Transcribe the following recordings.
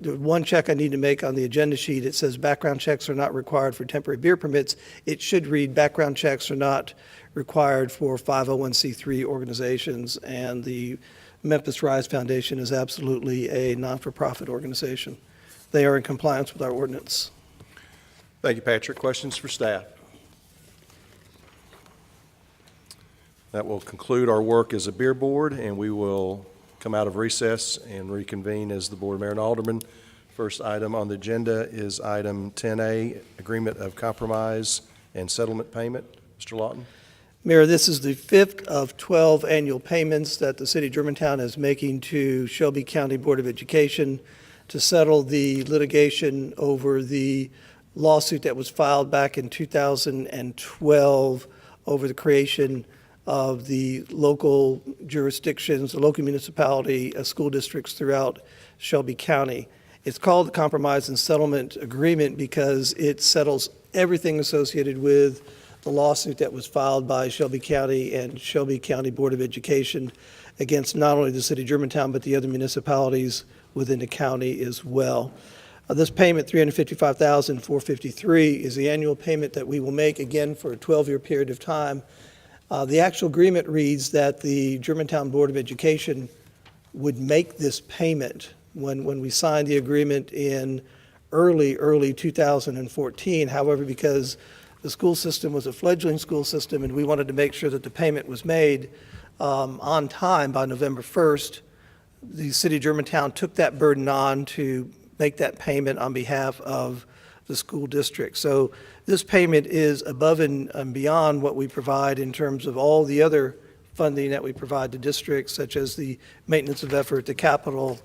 the one check I need to make on the agenda sheet, it says background checks are not required for temporary beer permits. It should read background checks are not required for 501c3 organizations, and the Memphis Rise Foundation is absolutely a non-for-profit organization. They are in compliance with our ordinance. Thank you, Patrick. Questions for staff? That will conclude our work as a beer board, and we will come out of recess and reconvene as the Board of Mayor and Aldermen. First item on the agenda is item 10A, Agreement of Compromise and Settlement Payment. Mr. Lawton. Mayor, this is the 5th of 12 annual payments that the City of Germantown is making to Shelby County Board of Education to settle the litigation over the lawsuit that was filed back in 2012 over the creation of the local jurisdictions, the local municipality, school districts throughout Shelby County. It's called the Compromise and Settlement Agreement because it settles everything associated with the lawsuit that was filed by Shelby County and Shelby County Board of Education against not only the City of Germantown, but the other municipalities within the county as well. This payment, $355,453, is the annual payment that we will make again for a 12-year period of time. The actual agreement reads that the Germantown Board of Education would make this payment when we signed the agreement in early 2014. However, because the school system was a fledgling school system and we wanted to make sure that the payment was made on time by November 1st, the City of Germantown took that burden on to make that payment on behalf of the school district. So this payment is above and beyond what we provide in terms of all the other funding that we provide to districts, such as the maintenance of effort, the capital,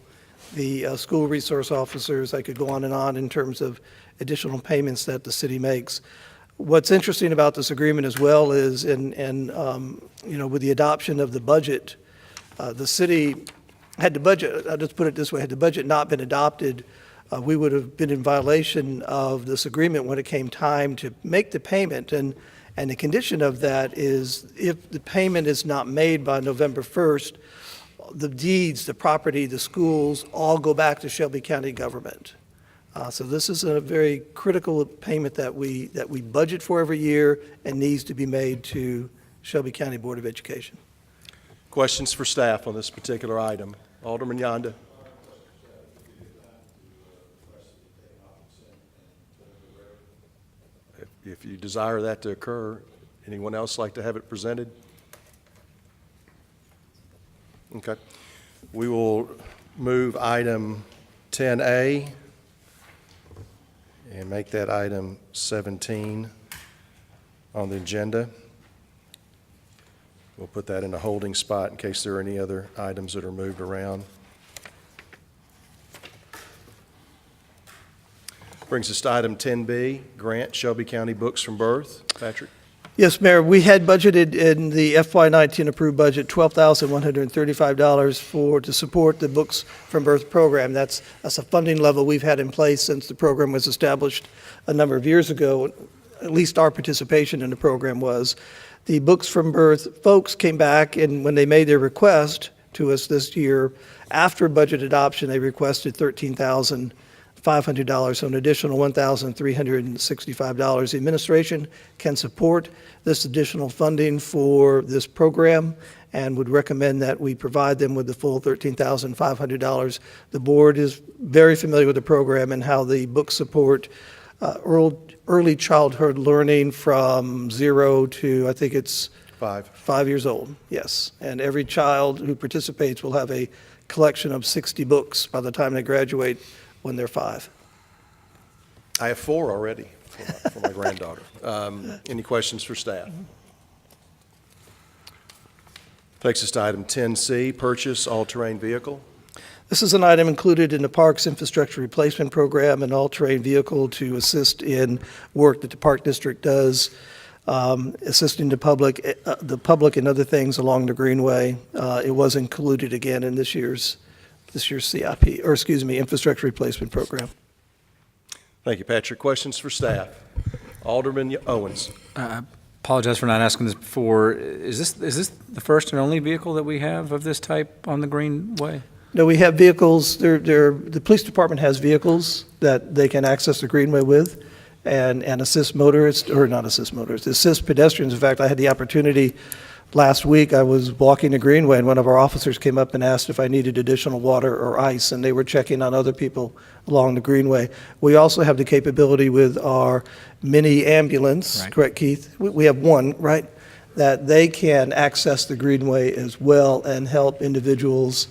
the school resource officers. I could go on in terms of additional payments that the city makes. What's interesting about this agreement as well is, with the adoption of the budget, the city had the budget, I'll just put it this way, had the budget not been adopted, we would have been in violation of this agreement when it came time to make the payment. And the condition of that is if the payment is not made by November 1st, the deeds, the property, the schools all go back to Shelby County government. So this is a very critical payment that we budget for every year and needs to be made to Shelby County Board of Education. Questions for staff on this particular item? Alderman Yonda. If you desire that to occur, anyone else like to have it presented? Okay. We will move item 10A and make that item 17 on the agenda. We'll put that in a holding spot in case there are any other items that are moved around. Brings us to item 10B, grant Shelby County books from birth. Patrick? Yes, Mayor, we had budgeted in the FY19 approved budget $12,135 to support the Books from Birth program. That's a funding level we've had in place since the program was established a number of years ago. At least our participation in the program was. The Books from Birth folks came back, and when they made their request to us this year, after budget adoption, they requested $13,500, so an additional $1,365. The administration can support this additional funding for this program and would recommend that we provide them with the full $13,500. The board is very familiar with the program and how the books support early childhood learning from 0 to, I think it's 5 years old, yes. And every child who participates will have a collection of 60 books by the time they graduate when they're 5. I have 4 already for my granddaughter. Any questions for staff? Takes us to item 10C, purchase all-terrain vehicle. This is an item included in the Parks Infrastructure Replacement Program, an all-terrain vehicle to assist in work that the Park District does, assisting the public and other things along the Greenway. It was included again in this year's CIP, or excuse me, Infrastructure Replacement Program. Thank you, Patrick. Questions for staff? Alderman Owens. I apologize for not asking this before. Is this the first and only vehicle that we have of this type on the Greenway? No, we have vehicles, the police department has vehicles that they can access the Greenway with and assist motorists, or not assist motorists, assist pedestrians. In fact, I had the opportunity last week, I was walking the Greenway and one of our officers came up and asked if I needed additional water or ice, and they were checking on other people along the Greenway. We also have the capability with our mini ambulance, Right. correct, Keith? We have one, right? That they can access the Greenway as well and help individuals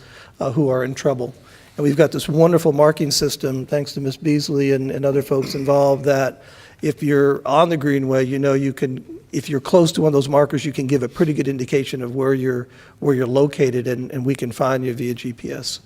who are in trouble. And we've got this wonderful marking system, thanks to Ms. Beasley and other folks involved, that if you're on the Greenway, you know you can, if you're close to one of those markers, you can give a pretty good indication of where you're located, and we can find you via GPS.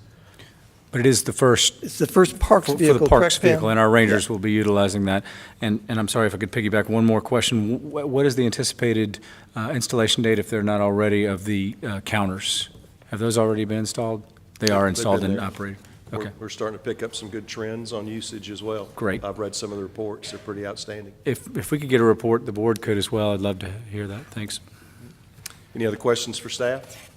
But it is the first, It's the first parks for vehicle, the parks correct, Pam? vehicle, and our rangers will be utilizing that. And I'm sorry if I could piggyback one more question. What is the anticipated installation date, if they're not already, of the counters? Have those already been installed? They are They've installed been and there. operating? Okay. We're starting to pick up some good trends on usage as well. Great. I've read some of the reports. They're pretty outstanding. If we could get a report, the board could as well. I'd love to hear that. Thanks. Any other questions for staff?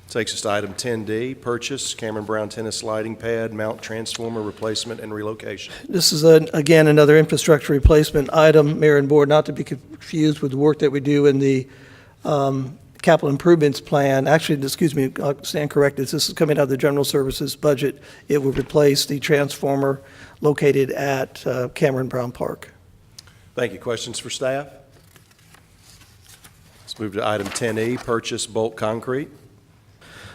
Takes us to item 10D, purchase Cameron Brown tennis lighting pad, mount transformer replacement and relocation. This is, again, another infrastructure replacement item, Mayor and Board, not to be confused with the work that we do in the capital improvements plan. Actually, excuse me, I'll stand corrected. This is coming out of the general services budget. It will replace the transformer located at Cameron Brown Park. Thank you. Questions for staff? Let's move to item 10E, purchase bulk concrete.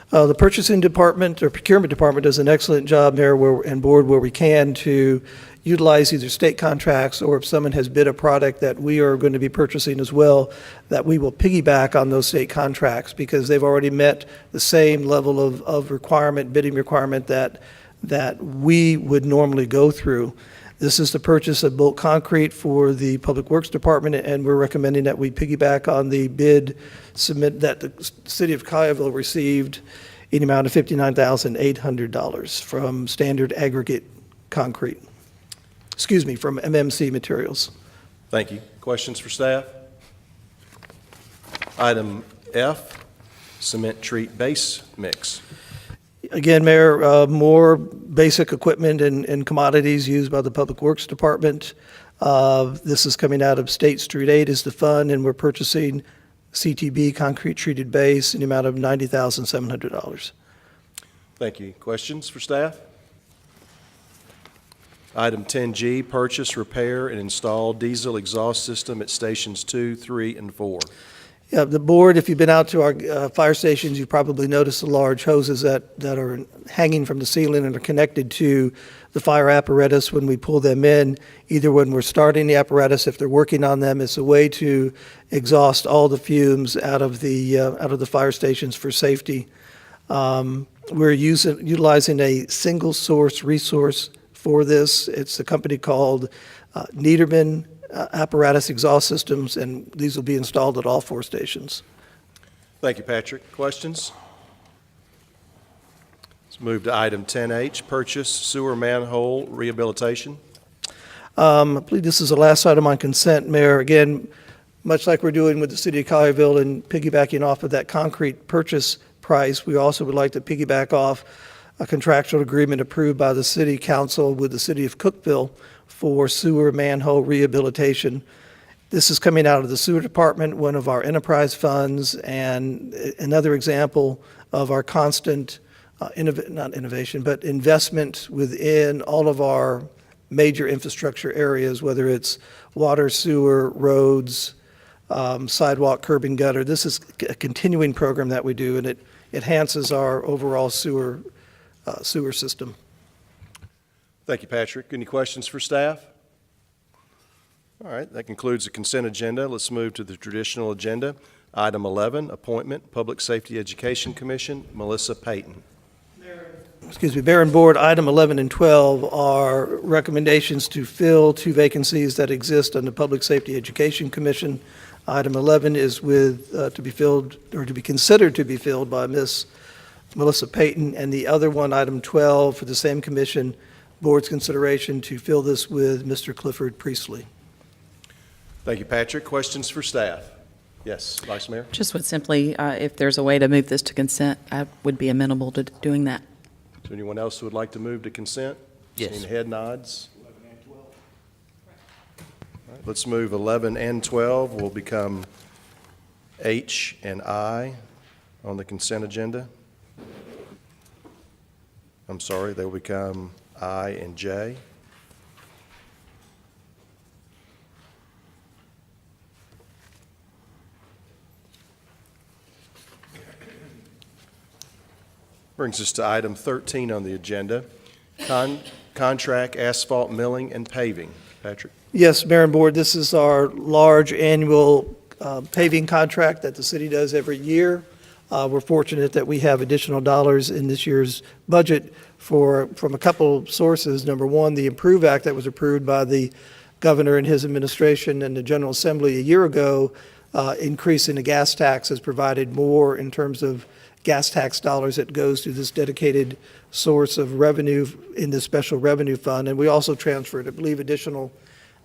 The purchasing department or procurement department does an excellent job, Mayor and Board, where we can to utilize either state contracts, or if someone has bid a product that we are going to be purchasing as well, that we will piggyback on those state contracts because they've already met the same level of requirement, bidding requirement that we would normally go through. This is the purchase of bulk concrete for the Public Works Department, and we're recommending that we piggyback on the bid submit that the City of Collierville received in the amount of $59,800 from Standard Aggregate Concrete. Excuse me, from MMC Materials. Thank you. Questions for staff? Item F, cement treat base mix. Again, Mayor, more basic equipment and commodities used by the Public Works Department. This is coming out of State Street 8 is the fund, and we're purchasing CTB, concrete treated base, in the amount of $90,700. Thank you. Questions for staff? Item 10G, purchase, repair, and install diesel exhaust system at stations 2, 3, and 4. Yeah, the board, if you've been out to our fire stations, you've probably noticed the large hoses that are hanging from the ceiling and are connected to the fire apparatus when we pull them in, either when we're starting the apparatus, if they're working on them. It's a way to exhaust all the fumes out of the fire stations for safety. We're utilizing a single source resource for this. It's a company called Niederman Apparatus Exhaust Systems, and these will be installed at all 4 stations. Thank you, Patrick. Questions? Let's move to item 10H, purchase sewer manhole rehabilitation. I believe this is the last item on consent, Mayor. Again, much like we're doing with the City of Collierville and piggybacking off of that concrete purchase price, we also would like to piggyback off a contractual agreement approved by the City Council with the City of Cookeville for sewer manhole rehabilitation. This is coming out of the Sewer Department, one of our enterprise funds, and another example of our constant, not innovation, but investment within all of our major infrastructure areas, whether it's water, sewer, roads, sidewalk, curb and gutter. This is a continuing program that we do, and it enhances our overall sewer system. Thank you, Patrick. Any questions for staff? All right, that concludes the consent agenda. Let's move to the traditional agenda. Item 11, appointment, Public Safety Education Commission, Melissa Payton. Excuse me, Mayor and Board, item 11 and 12 are recommendations to fill 2 vacancies that exist on the Public Safety Education Commission. Item 11 is to be filled, or to be considered to be filled by Ms. Melissa Payton, and the other one, item 12, for the same commission, Board's consideration to fill this with Mr. Clifford Priestley. Thank you, Patrick. Questions for staff? Yes, Vice Mayor? Just would simply, if there's a way to move this to consent, I would be amenable to doing that. Is there anyone else who would like to move to consent? Yes. Seeing head nods. All right, let's move 11 and 12 will become H and I on the consent agenda. I'm sorry, they will become I and J. Brings us to item 13 on the agenda, contract asphalt milling and paving. Patrick? Yes, Mayor and Board, this is our large annual paving contract that the city does every year. We're fortunate that we have additional dollars in this year's budget from a couple sources. Number one, the Improve Act that was approved by the governor and his administration and the General Assembly a year ago, increase in the gas tax has provided more in terms of gas tax dollars that goes to this dedicated source of revenue in the special revenue fund. And we also transferred, I believe, additional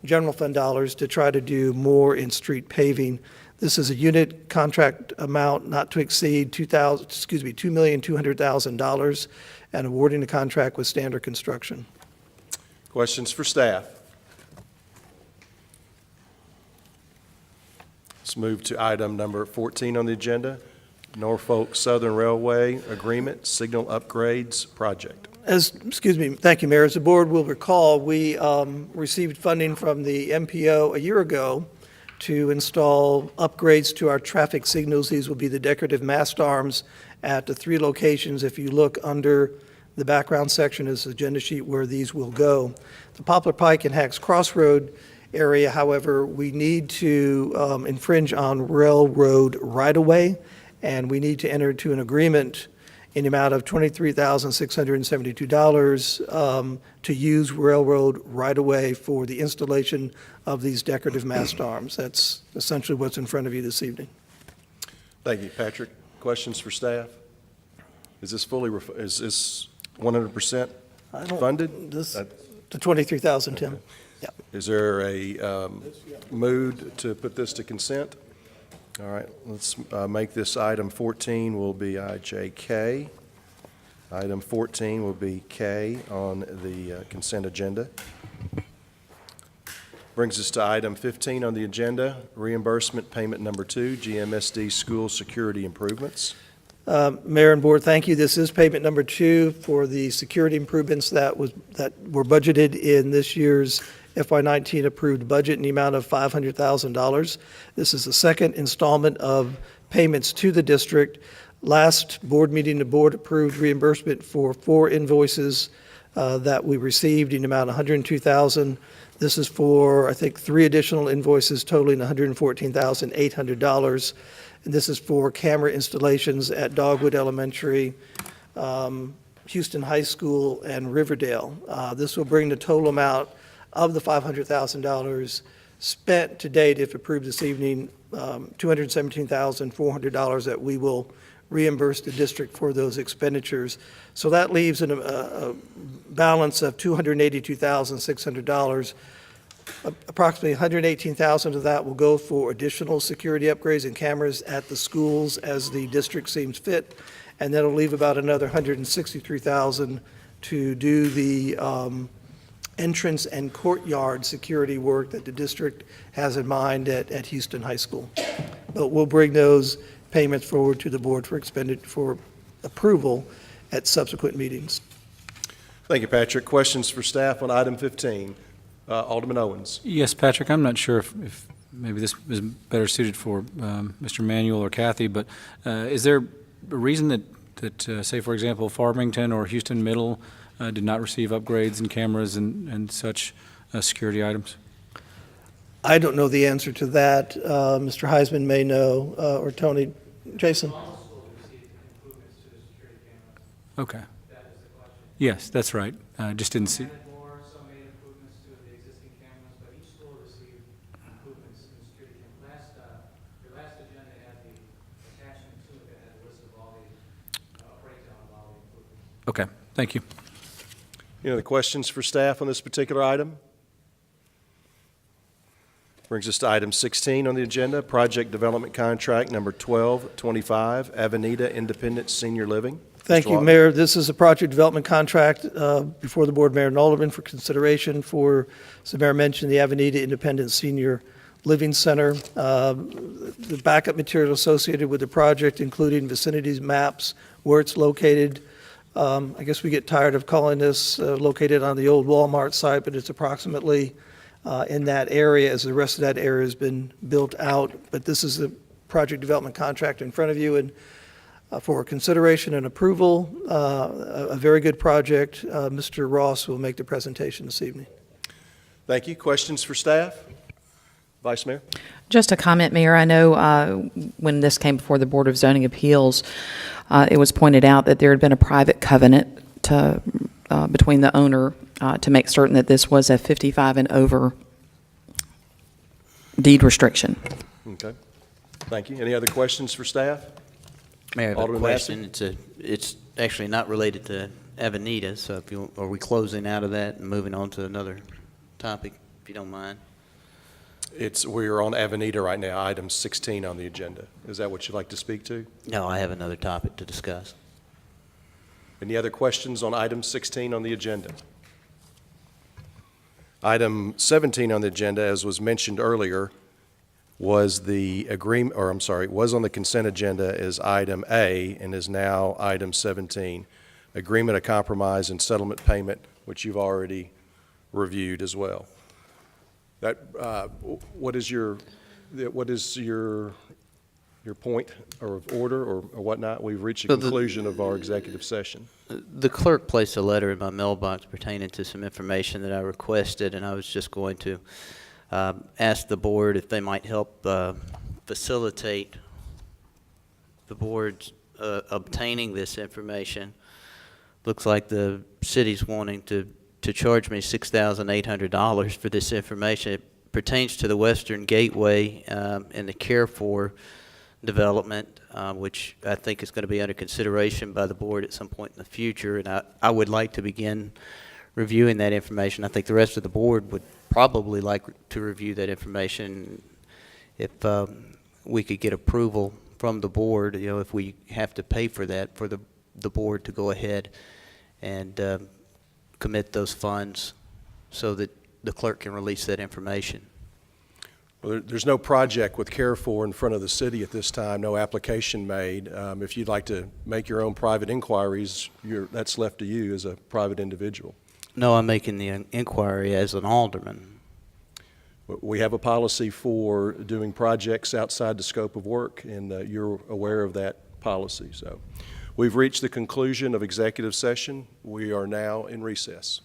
general fund dollars to try to do more in street paving. This is a unit contract amount not to exceed $2,200,000, and awarding the contract with standard construction. Questions for staff? Let's move to item number 14 on the agenda, Norfolk Southern Railway Agreement Signal Upgrades Project. Thank you, Mayor. As the board will recall, we received funding from the MPO a year ago to install upgrades to our traffic signals. These will be the decorative mast arms at the 3 locations. If you look under the background section is the agenda sheet where these will go. The Poplar Pike and Hacks Crossroad area, however, we need to infringe on railroad right-of-way, and we need to enter into an agreement in the amount of $23,672 to use railroad right-of-way for the installation of these decorative mast arms. That's essentially what's in front of you this evening. Thank you, Patrick. Questions for staff? Is this is this 100% funded? The 23,000, Tim. Okay. Yeah. Is there a mood to put this to consent? All right, let's make this item 14 will be IJK. Item 14 will be K on the consent agenda. Brings us to item 15 on the agenda, reimbursement payment number 2, GMSD school security improvements. Mayor and Board, thank you. This is payment number 2 for the security improvements that were budgeted in this year's FY19 approved budget in the amount of $500,000. This is the second installment of payments to the district. Last board meeting, the board approved reimbursement for 4 invoices that we received in the amount of $102,000. This is for, I think, 3 additional invoices totaling $114,800. And this is for camera installations at Dogwood Elementary, Houston High School, and Riverdale. This will bring the total amount of the $500,000 spent to date, if approved this evening, $217,400 that we will reimburse the district for those expenditures. So that leaves a balance of $282,600. Approximately $118,000 of that will go for additional security upgrades and cameras at the schools as the district seems fit, and that'll leave about another $163,000 to do the entrance and courtyard security work that the district has in mind at Houston High School. But we'll bring those payments forward to the board for approval at subsequent meetings. Thank you, Patrick. Questions for staff on item 15? Alderman Owens. Yes, Patrick, I'm not sure if maybe this is better suited for Mr. Manuel or Kathy, but is there a reason that say, for example, Farmington or Houston Middle did not receive upgrades and cameras and such security items? I don't know the answer to that. Mr. Heisman may know, or Tony. Jason? Okay. Yes, that's right. Just didn't see. Some made improvements to the existing cameras, but each school received improvements in the security cameras. Your last agenda had the attachment to it that had a list of all the breakdown of all the improvements. Okay, thank you. Any other questions for staff on this particular item? Brings us to item 16 on the agenda, project development contract number 1225, Avenida Independent Senior Living. Thank Mr. you, Lawton. Mayor. This is a project development contract before the Board, Mayor, and Aldermen for consideration for, as the Mayor mentioned, the Avenida Independent Senior Living Center. The backup material associated with the project, including vicinities maps, where it's located. I guess we get tired of calling this located on the old Walmart site, but it's approximately in that area as the rest of that area has been built out. But this is the project development contract in front of you, and for consideration and approval, a very good project. Mr. Ross will make the presentation this evening. Thank you. Questions for staff? Vice Mayor? Just a comment, Mayor. I know when this came before the Board of Zoning Appeals, it was pointed out that there had been a private covenant between the owner to make certain that this was a 55 and over deed restriction. Okay. Thank you. Any other questions for staff? Mayor, I have a Alderman question. It's actually not related to Avenida, so are we closing out of that and moving on to another topic, if you don't mind? We're on Avenida right now, item 16 on the agenda. Is that what you'd like to speak to? No, I have another topic to discuss. Any other questions on item 16 on the agenda? Item 17 on the agenda, as was mentioned earlier, was was on the consent agenda as item A and is now item 17, agreement of compromise and settlement payment, which you've already reviewed as well. What is your point or of order or whatnot? We've reached a conclusion of our executive session. The clerk placed a letter in my mailbox pertaining to some information that I requested, and I was just going to ask the board if they might help facilitate the board's obtaining this information. Looks like the city's wanting to charge me $6,800 for this information. It pertains to the Western Gateway and the Care For development, which I think is going to be under consideration by the board at some point in the future. And I would like to begin reviewing that information. I think the rest of the board would probably like to review that information if we could get approval from the board, if we have to pay for that, for the board to go ahead and commit those funds so that the clerk can release that information. Well, there's no project with Care For in front of the city at this time, no application made. If you'd like to make your own private inquiries, that's left to you as a private individual. No, I'm making the inquiry as an alderman. We have a policy for doing projects outside the scope of work, and you're aware of that policy. So we've reached the conclusion of executive session. We are now in recess.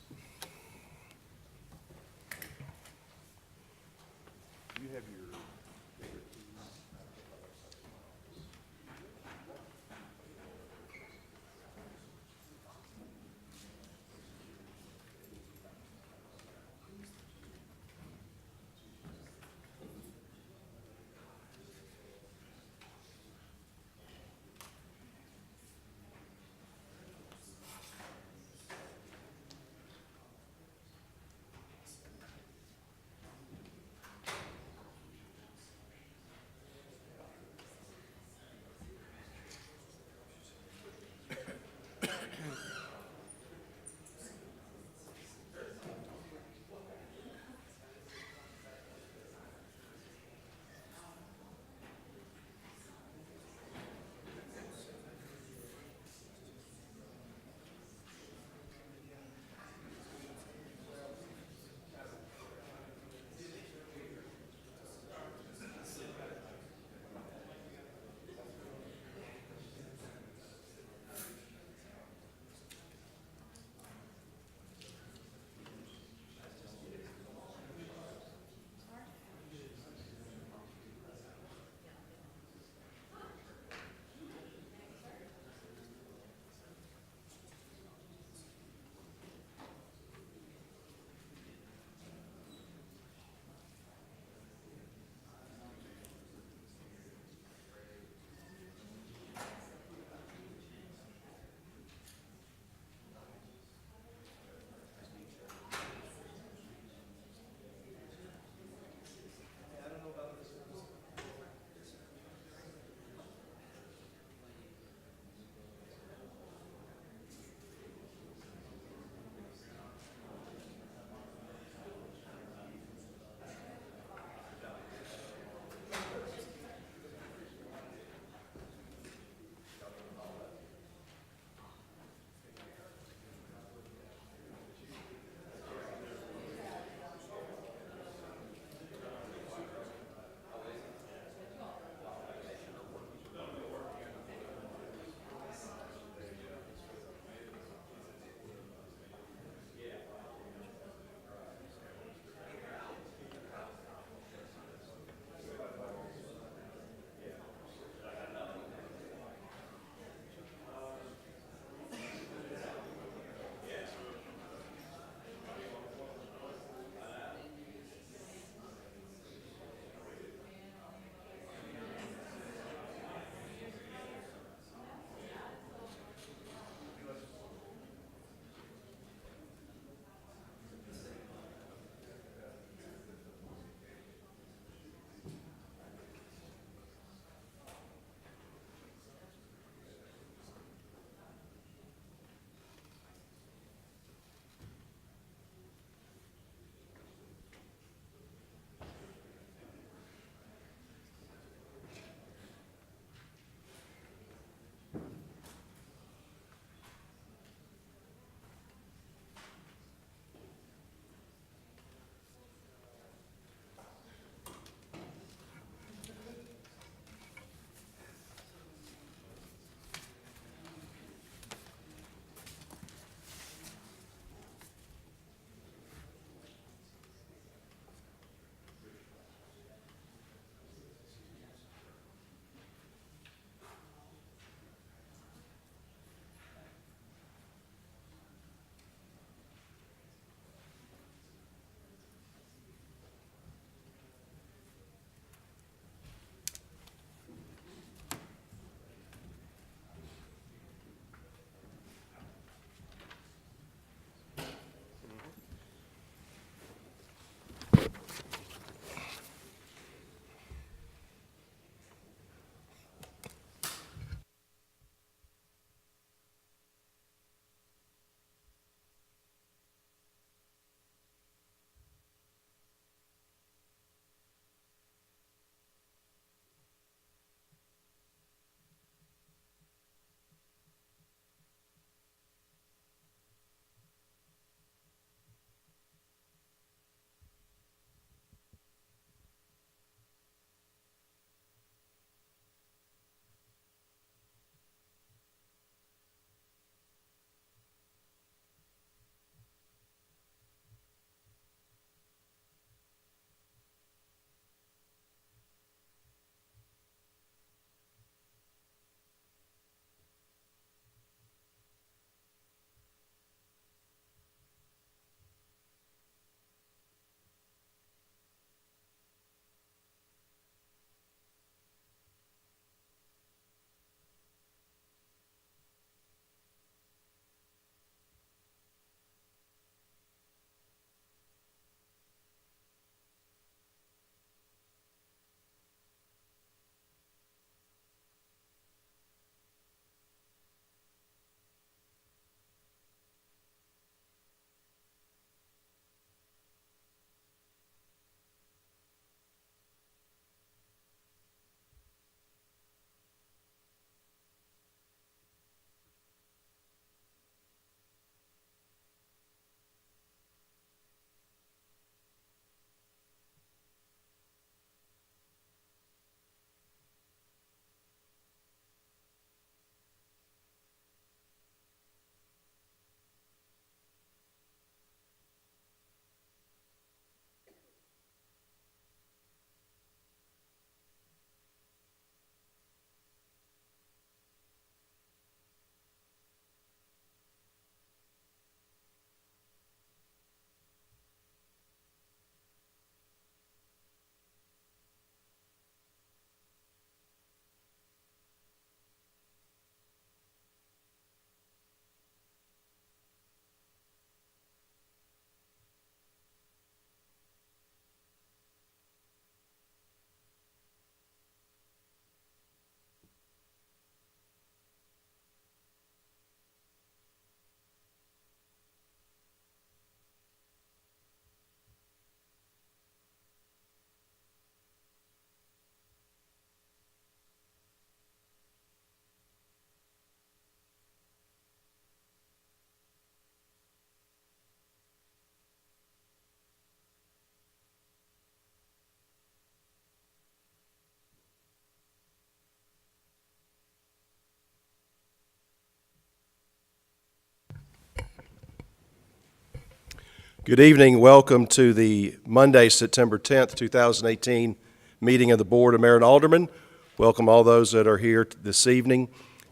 Good evening. Welcome to the Monday, September 10th, 2018 meeting of the Board of Mayor and Aldermen. Welcome all those that are here this evening,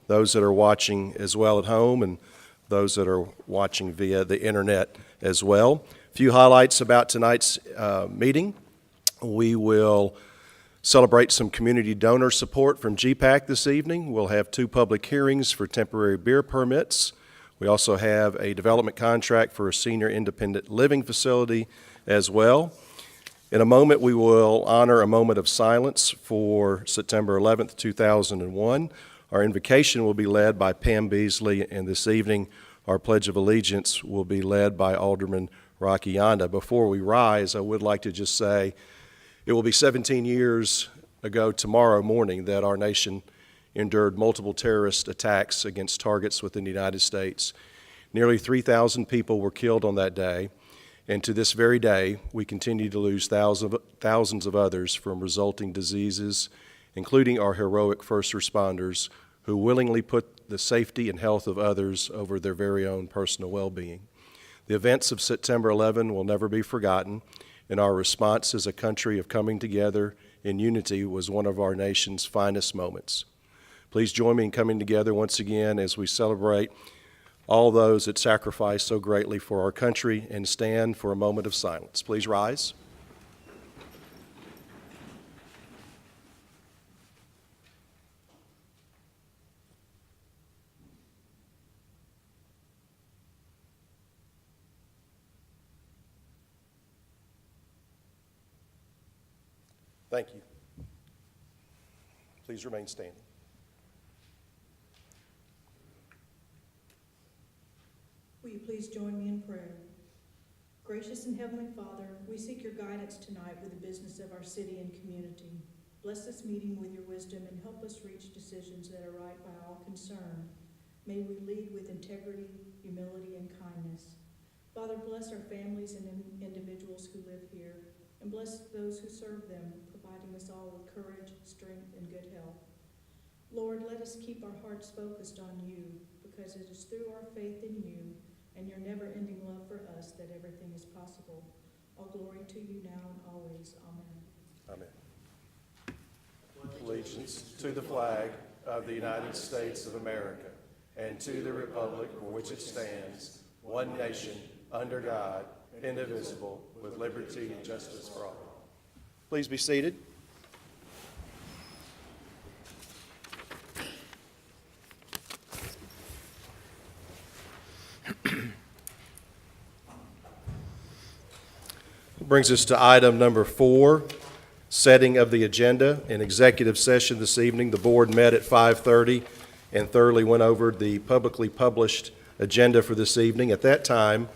those that are watching as well at home, and those that are watching via the internet as well. A few highlights about tonight's meeting. We will celebrate some community donor support from GPAC this evening. We'll have 2 public hearings for temporary beer permits. We also have a development contract for a senior independent living facility as well. In a moment, we will honor a moment of silence for September 11th, 2001. Our invocation will be led by Pam Beasley, and this evening, our Pledge of Allegiance will be led by Alderman Rocky Yonda. Before we rise, I would like to just say it will be 17 years ago tomorrow morning that our nation endured multiple terrorist attacks against targets within the United States. Nearly 3,000 people were killed on that day, and to this very day, we continue to lose thousands of others from resulting diseases, including our heroic first responders who willingly put the safety and health of others over their very own personal well-being. The events of September 11 will never be forgotten, and our response as a country of coming together in unity was one of our nation's finest moments. Please join me in coming together once again as we celebrate all those that sacrificed so greatly for our country and stand for a moment of silence. Please rise. Thank you. Please remain standing. Will you please join me in prayer? Gracious and Heavenly Father, we seek your guidance tonight with the business of our city and community. Bless this meeting with your wisdom and help us reach decisions that are right by all concerned. May we lead with integrity, humility, and kindness. Father, bless our families and individuals who live here, and bless those who serve them, providing us all with courage, strength, and good health. Lord, let us keep our hearts focused on you, because it is through our faith in you and your never-ending love for us that everything is possible. All glory to you now and always. Amen. Amen. Allegiance to the flag of the United States of America and to the republic for which it stands, one nation, under God, indivisible, with liberty and justice for all. Please be seated. Brings us to item number 4, setting of the agenda. In executive session this evening, the board met at 5:30 and thoroughly went over the publicly published agenda for this evening. At that time,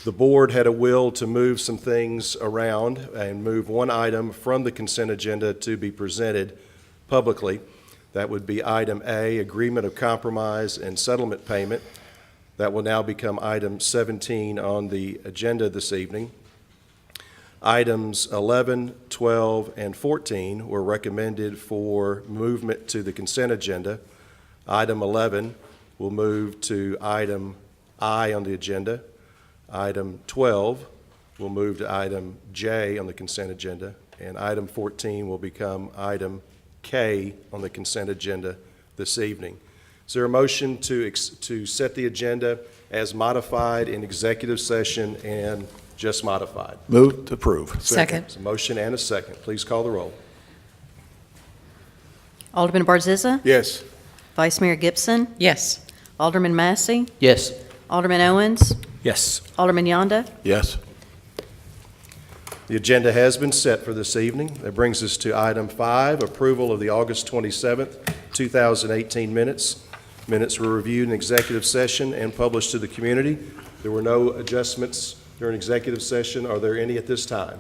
the board had a will to move some things around and move one item from the consent agenda to be presented publicly. That would be item A, agreement of compromise and settlement payment. That will now become item 17 on the agenda this evening. Items 11, 12, and 14 were recommended for movement to the consent agenda. Item 11 will move to item I on the agenda. Item 12 will move to item J on the consent agenda, and item 14 will become item K on the consent agenda this evening. Is there a motion to set the agenda as modified in executive session and just modified? Move to approve. Second. There's a motion and a second. Please call the roll. Alderman Barzizza? Yes. Vice Mayor Gibson? Yes. Alderman Massey? Yes. Alderman Owens? Yes. Alderman Yonda? Yes. The agenda has been set for this evening. That brings us to item 5, approval of the August 27th, 2018 minutes. Minutes were reviewed in executive session and published to the community. There were no adjustments during executive session. Are there any at this time?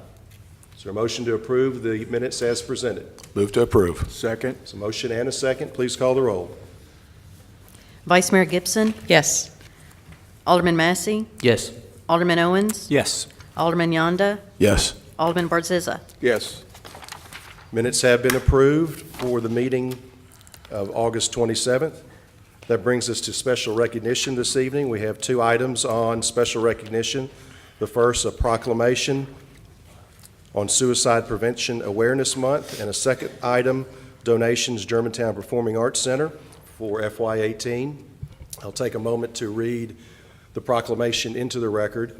Is there a motion to approve the minutes as presented? Move to approve. Second. There's a motion and a second. Please call the roll. Vice Mayor Gibson? Yes. Alderman Massey? Yes. Alderman Owens? Yes. Alderman Yonda? Yes. Alderman Barzizza? Yes. Minutes have been approved for the meeting of August 27th. That brings us to special recognition this evening. We have 2 items on special recognition. The first, a proclamation on Suicide Prevention Awareness Month, and a second item, donations Germantown Performing Arts Center for FY18. I'll take a moment to read the proclamation into the record.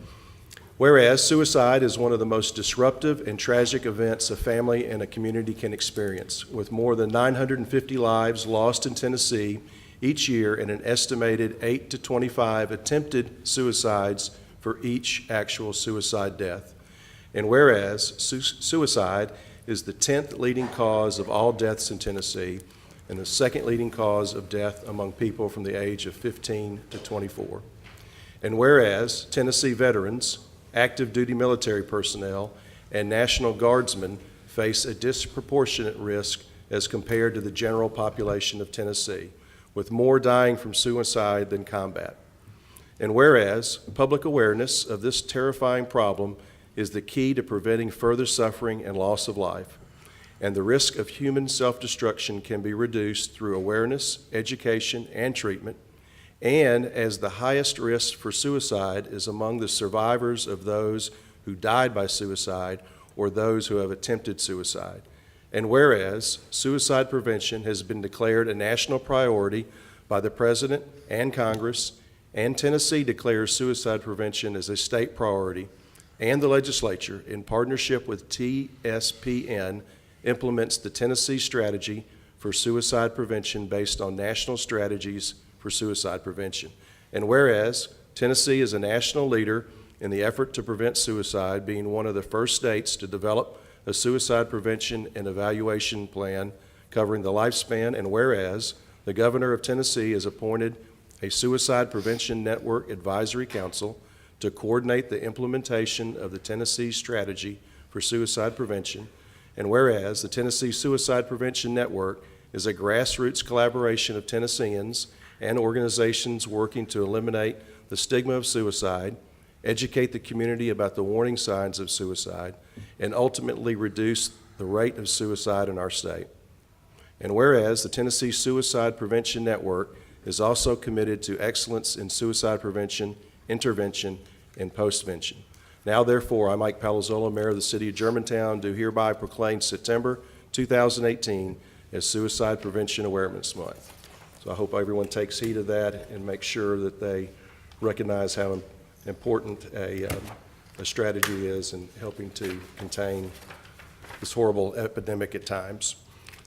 Whereas suicide is one of the most disruptive and tragic events a family and a community can experience, with more than 950 lives lost in Tennessee each year and an estimated 8 to 25 attempted suicides for each actual suicide death. And whereas suicide is the 10th leading cause of all deaths in Tennessee and the second leading cause of death among people from the age of 15 to 24. And whereas Tennessee veterans, active duty military personnel, and National Guardsmen face a disproportionate risk as compared to the general population of Tennessee, with more dying from suicide than combat. And whereas public awareness of this terrifying problem is the key to preventing further suffering and loss of life, and the risk of human self-destruction can be reduced through awareness, education, and treatment, and as the highest risk for suicide is among the survivors of those who died by suicide or those who have attempted suicide. And whereas suicide prevention has been declared a national priority by the President and Congress, and Tennessee declares suicide prevention as a state priority, and the legislature, in partnership with TSPN, implements the Tennessee Strategy for Suicide Prevention based on national strategies for suicide prevention. And whereas Tennessee is a national leader in the effort to prevent suicide, being one of the first states to develop a suicide prevention and evaluation plan covering the lifespan, and whereas the governor of Tennessee has appointed a Suicide Prevention Network Advisory Council to coordinate the implementation of the Tennessee Strategy for Suicide Prevention, and whereas the Tennessee Suicide Prevention Network is a grassroots collaboration of Tennesseans and organizations working to eliminate the stigma of suicide, educate the community about the warning signs of suicide, and ultimately reduce the rate of suicide in our state. And whereas the Tennessee Suicide Prevention Network is also committed to excellence in suicide prevention, intervention, and postvention. Now, therefore, I, Mike Palazzolo, Mayor of the City of Germantown, do hereby proclaim September 2018 as Suicide Prevention Awareness Month. So I hope everyone takes heed of that and makes sure that they recognize how important a strategy is in helping to contain this horrible epidemic at times.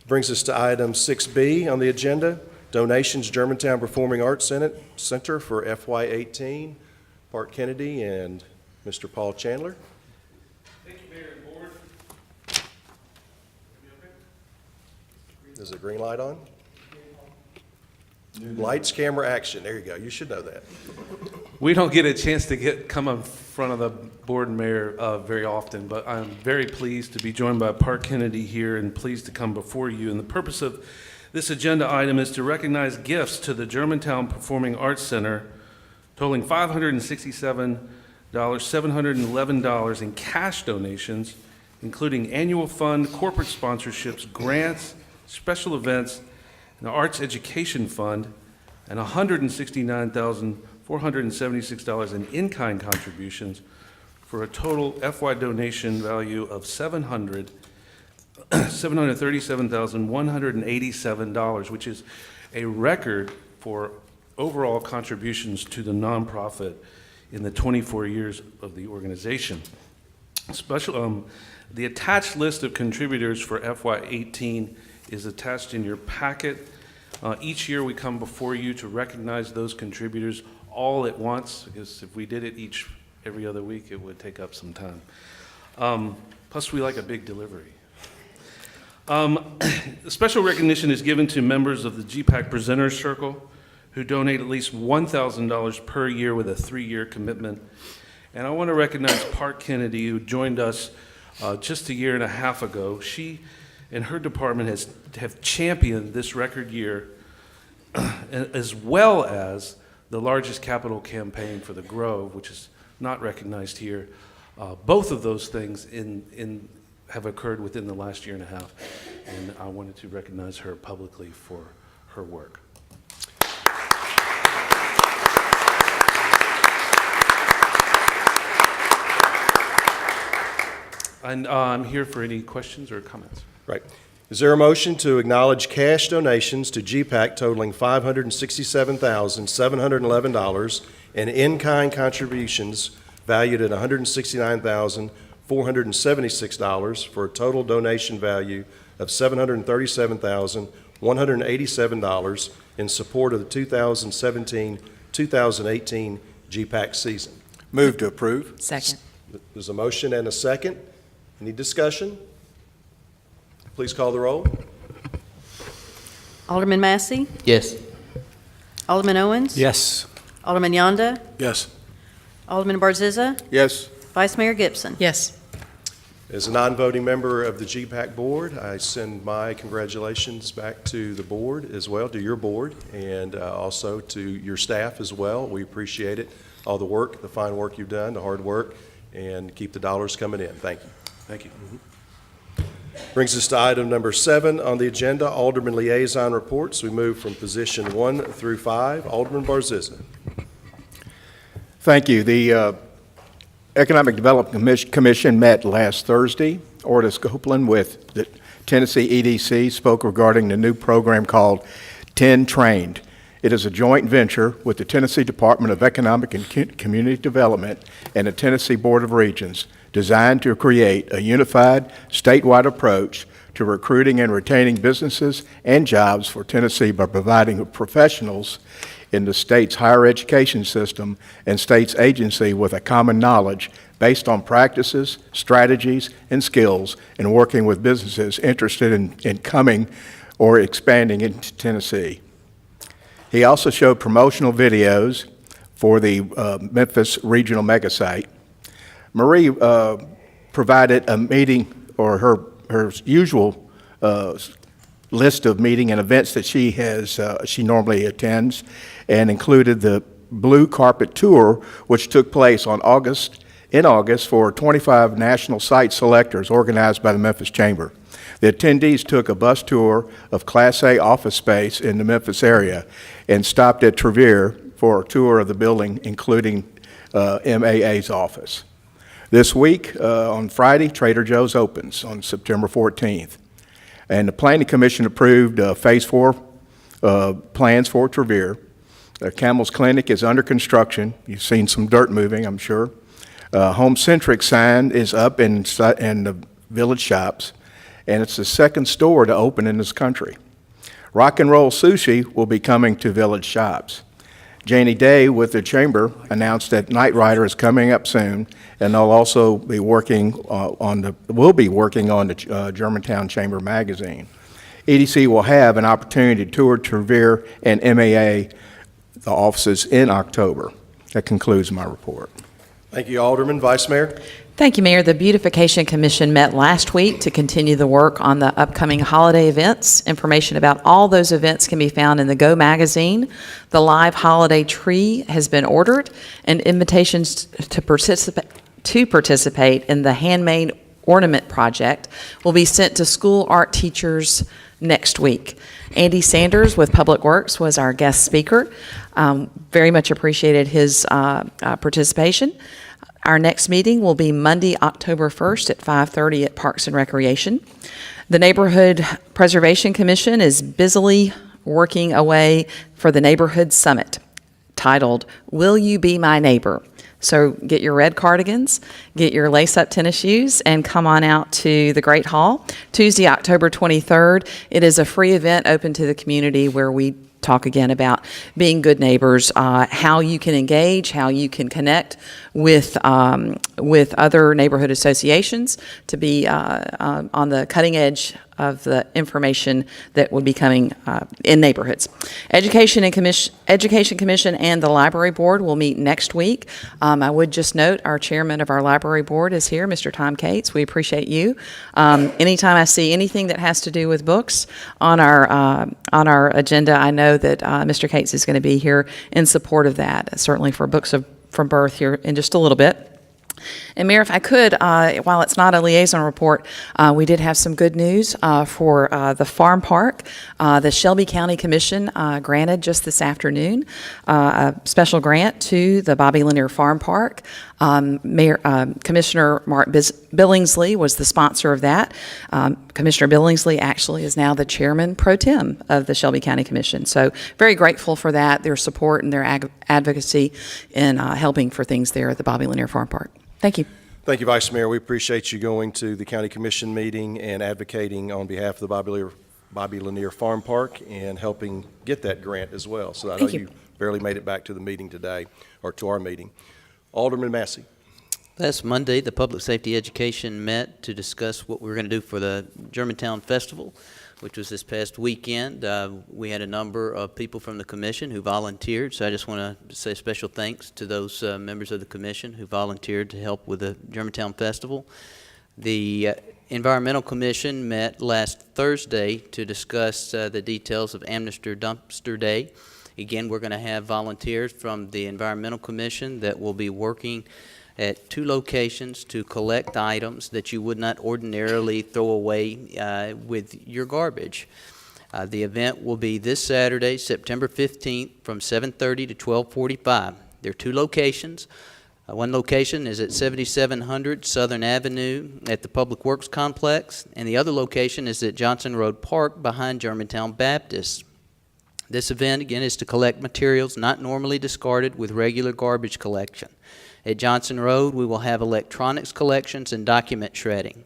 Brings us to item 6B on the agenda, donations Germantown Performing Arts Center for FY18. Bart Kennedy and Mr. Paul Chandler. Thank you, Mayor and Board. Is the green light on? Lights, camera, action. There you go. You should know that. We don't get a chance to come in front of the board and mayor very often, but I'm very pleased to be joined by Park Kennedy here and pleased to come before you. And the purpose of this agenda item is to recognize gifts to the Germantown Performing Arts Center totaling $567,711 in cash donations, including annual fund, corporate sponsorships, grants, special events, and the Arts Education Fund, and $169,476 in in-kind contributions, for a total FY donation value of $737,187, which is a record for overall contributions to the nonprofit in the 24 years of the organization. The attached list of contributors for FY18 is attached in your packet. Each year we come before you to recognize those contributors all at once, because if we did it every other week, it would take up some time. Plus, we like a big delivery. Special recognition is given to members of the GPAC Presenters Circle who donate at least $1,000 per year with a 3-year commitment. And I want to recognize Park Kennedy, who joined us just a year and a half ago. She and her department have championed this record year, as well as the largest capital campaign for the Grove, which is not recognized here. Both of those things have occurred within the last year and a half, and I wanted to recognize her publicly for her work. And I'm here for any questions or comments. Right. Is there a motion to acknowledge cash donations to GPAC totaling $567,711 and in-kind contributions valued at $169,476 for a total donation value of $737,187 in support of the 2017-2018 GPAC season? Move to approve. Second. There's a motion and a second. Any discussion? Please call the roll. Alderman Massey? Yes. Alderman Owens? Yes. Alderman Yonda? Yes. Alderman Barzizza? Yes. Vice Mayor Gibson? Yes. As a non-voting member of the GPAC board, I send my congratulations back to the board as well, to your board, and also to your staff as well. We appreciate it, all the work, the fine work you've done, the hard work, and keep the dollars coming in. Thank you. Thank you. Brings us to item number 7 on the agenda, Alderman Liaison Reports. We move from position 1 through 5. Alderman Barzizza. Thank you. The Economic Development Commission met last Thursday. Ortis Copeland with the Tennessee EDC spoke regarding the new program called 10 Trained. It is a joint venture with the Tennessee Department of Economic and Community Development and the Tennessee Board of Regents, designed to create a unified statewide approach to recruiting and retaining businesses and jobs for Tennessee by providing professionals in the state's higher education system and state's agency with a common knowledge based on practices, strategies, and skills in working with businesses interested in coming or expanding into Tennessee. He also showed promotional videos for the Memphis Regional Mega Site. Marie provided a meeting, or her usual list of meeting and events that she normally attends, and included the Blue Carpet Tour, which took place in August for 25 national site selectors organized by the Memphis Chamber. The attendees took a bus tour of Class A office space in the Memphis area and stopped at Trevere for a tour of the building, including MAA's office. This week, on Friday, Trader Joe's opens on September 14th. And the Planning Commission approved Phase 4 plans for Trevere. Camel's Clinic is under construction. You've seen some dirt moving, I'm sure. Home Centric sign is up in the village shops, and it's the second store to open in this country. Rock and Roll Sushi will be coming to village shops. Janie Day with the Chamber announced that Knight Rider is coming up soon, and they'll also be working on the Germantown Chamber magazine. EDC will have an opportunity to tour Trevere and MAA, the offices, in October. That concludes my report. Thank you, Alderman. Vice Mayor? Thank you, Mayor. The Beautification Commission met last week to continue the work on the upcoming holiday events. Information about all those events can be found in the Go magazine. The live holiday tree has been ordered, and invitations to participate in the handmade ornament project will be sent to school art teachers next week. Andy Sanders with Public Works was our guest speaker. Very much appreciated his participation. Our next meeting will be Monday, October 1st at 5:30 at Parks and Recreation. The Neighborhood Preservation Commission is busily working away for the Neighborhood Summit, titled, "Will You Be My Neighbor?" So get your red cardigans, get your lace-up tennis shoes, and come on out to the Great Hall. Tuesday, October 23rd, it is a free event open to the community where we talk again about being good neighbors, how you can engage, how you can connect with other neighborhood associations to be on the cutting edge of the information that would be coming in neighborhoods. Education Commission and the Library Board will meet next week. I would just note our chairman of our Library Board is here, Mr. Tom Cates. We appreciate you. Anytime I see anything that has to do with books on our agenda, I know that Mr. Cates is going to be here in support of that, certainly for Books from Birth here in just a little bit. And Mayor, if I could, while it's not a liaison report, we did have some good news for the farm park. The Shelby County Commission granted just this afternoon a special grant to the Bobby Lanier Farm Park. Commissioner Mark Billingsley was the sponsor of that. Commissioner Billingsley actually is now the chairman pro tem of the Shelby County Commission. So very grateful for that, their support and their advocacy in helping for things there at the Bobby Lanier Farm Park. Thank you. Thank you, Vice Mayor. We appreciate you going to the County Commission meeting and advocating on behalf of the Bobby Lanier Farm Park and helping get that grant as well. So I know Thank you. you barely made it back to the meeting today, or to our meeting. Alderman Massey. Last Monday, the Public Safety Education met to discuss what we were going to do for the Germantown Festival, which was this past weekend. We had a number of people from the commission who volunteered, so I just want to say special thanks to those members of the commission who volunteered to help with the Germantown Festival. The Environmental Commission met last Thursday to discuss the details of Amnesty Dumpster Day. Again, we're going to have volunteers from the Environmental Commission that will be working at 2 locations to collect items that you would not ordinarily throw away with your garbage. The event will be this Saturday, September 15th, from 7:30 to 12:45. There are 2 locations. One location is at 7700 Southern Avenue at the Public Works Complex, and the other location is at Johnson Road Park behind Germantown Baptist. This event, again, is to collect materials not normally discarded with regular garbage collection. At Johnson Road, we will have electronics collections and document shredding.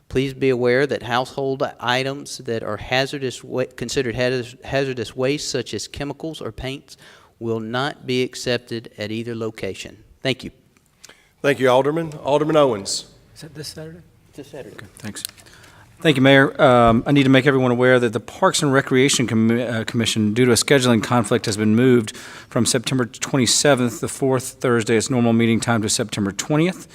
Please be aware that household items that are considered hazardous waste, such as chemicals or paints, will not be accepted at either location. Thank you. Thank you, Alderman. Alderman Owens. Is that this Saturday? This Saturday. Okay, thanks. Thank you, Mayor. I need to make everyone aware that the Parks and Recreation Commission, due to a scheduling conflict, has been moved from September 27th, the 4th Thursday, its normal meeting time, to September 20th.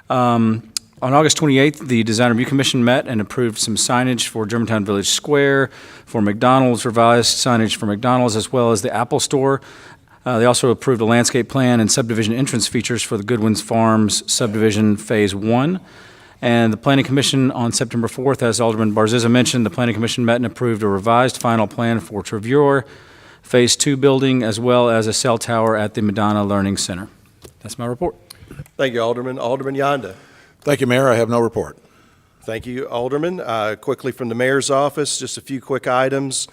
On August 28th, the Design Review Commission met and approved some signage for Germantown Village Square, for McDonald's, revised signage for McDonald's, as well as the Apple Store. They also approved a landscape plan and subdivision entrance features for the Goodwin's Farms subdivision Phase 1. And the Planning Commission on September 4th, as Alderman Barzizza mentioned, the Planning Commission met and approved a revised final plan for Trevure Phase 2 building, as well as a cell tower at the Madonna Learning Center. That's my report. Thank you, Alderman. Alderman Yonda. Thank you, Mayor. I have no report. Thank you, Alderman. Quickly from the Mayor's office, just a few quick items.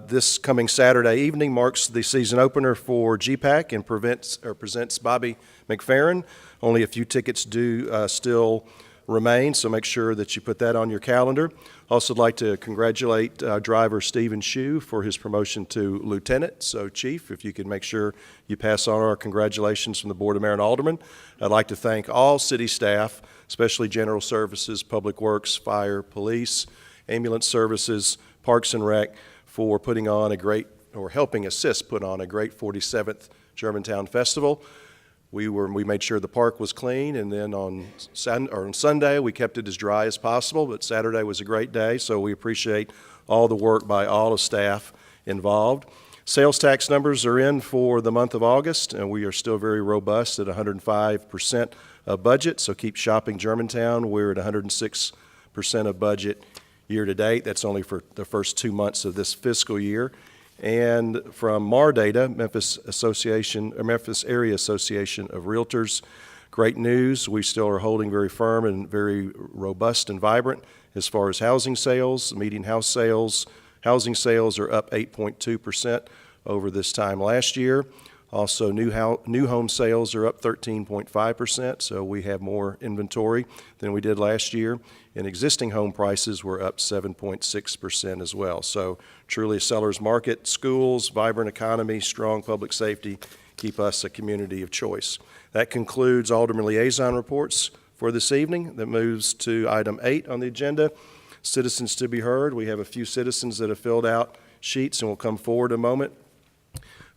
This coming Saturday evening marks the season opener for GPAC and presents Bobby McFerrin. Only a few tickets do still remain, so make sure that you put that on your calendar. Also, I'd like to congratulate driver Stephen Shue for his promotion to lieutenant. So, Chief, if you could make sure you pass on our congratulations from the Board of Mayor and Aldermen. I'd like to thank all city staff, especially General Services, Public Works, Fire, Police, Ambulance Services, Parks and Rec, for putting on a great, or helping assist put on a great 47th Germantown Festival. We made sure the park was clean, and then on Sunday, we kept it as dry as possible, but Saturday was a great day, so we appreciate all the work by all of staff involved. Sales tax numbers are in for the month of August, and we are still very robust at 105% of budget, so keep shopping Germantown. We're at 106% of budget year to date. That's only for the first 2 months of this fiscal year. And from MAR data, Memphis Area Association of Realtors, great news. We still are holding very firm and very robust and vibrant as far as housing sales. Median house sales, housing sales are up 8.2% over this time last year. Also, new home sales are up 13.5%, so we have more inventory than we did last year. And existing home prices were up 7.6% as well. So truly a seller's market. Schools, vibrant economy, strong public safety keep us a community of choice. That concludes Alderman Liaison reports for this evening. That moves to item 8 on the agenda, citizens to be heard. We have a few citizens that have filled out sheets and will come forward in a moment.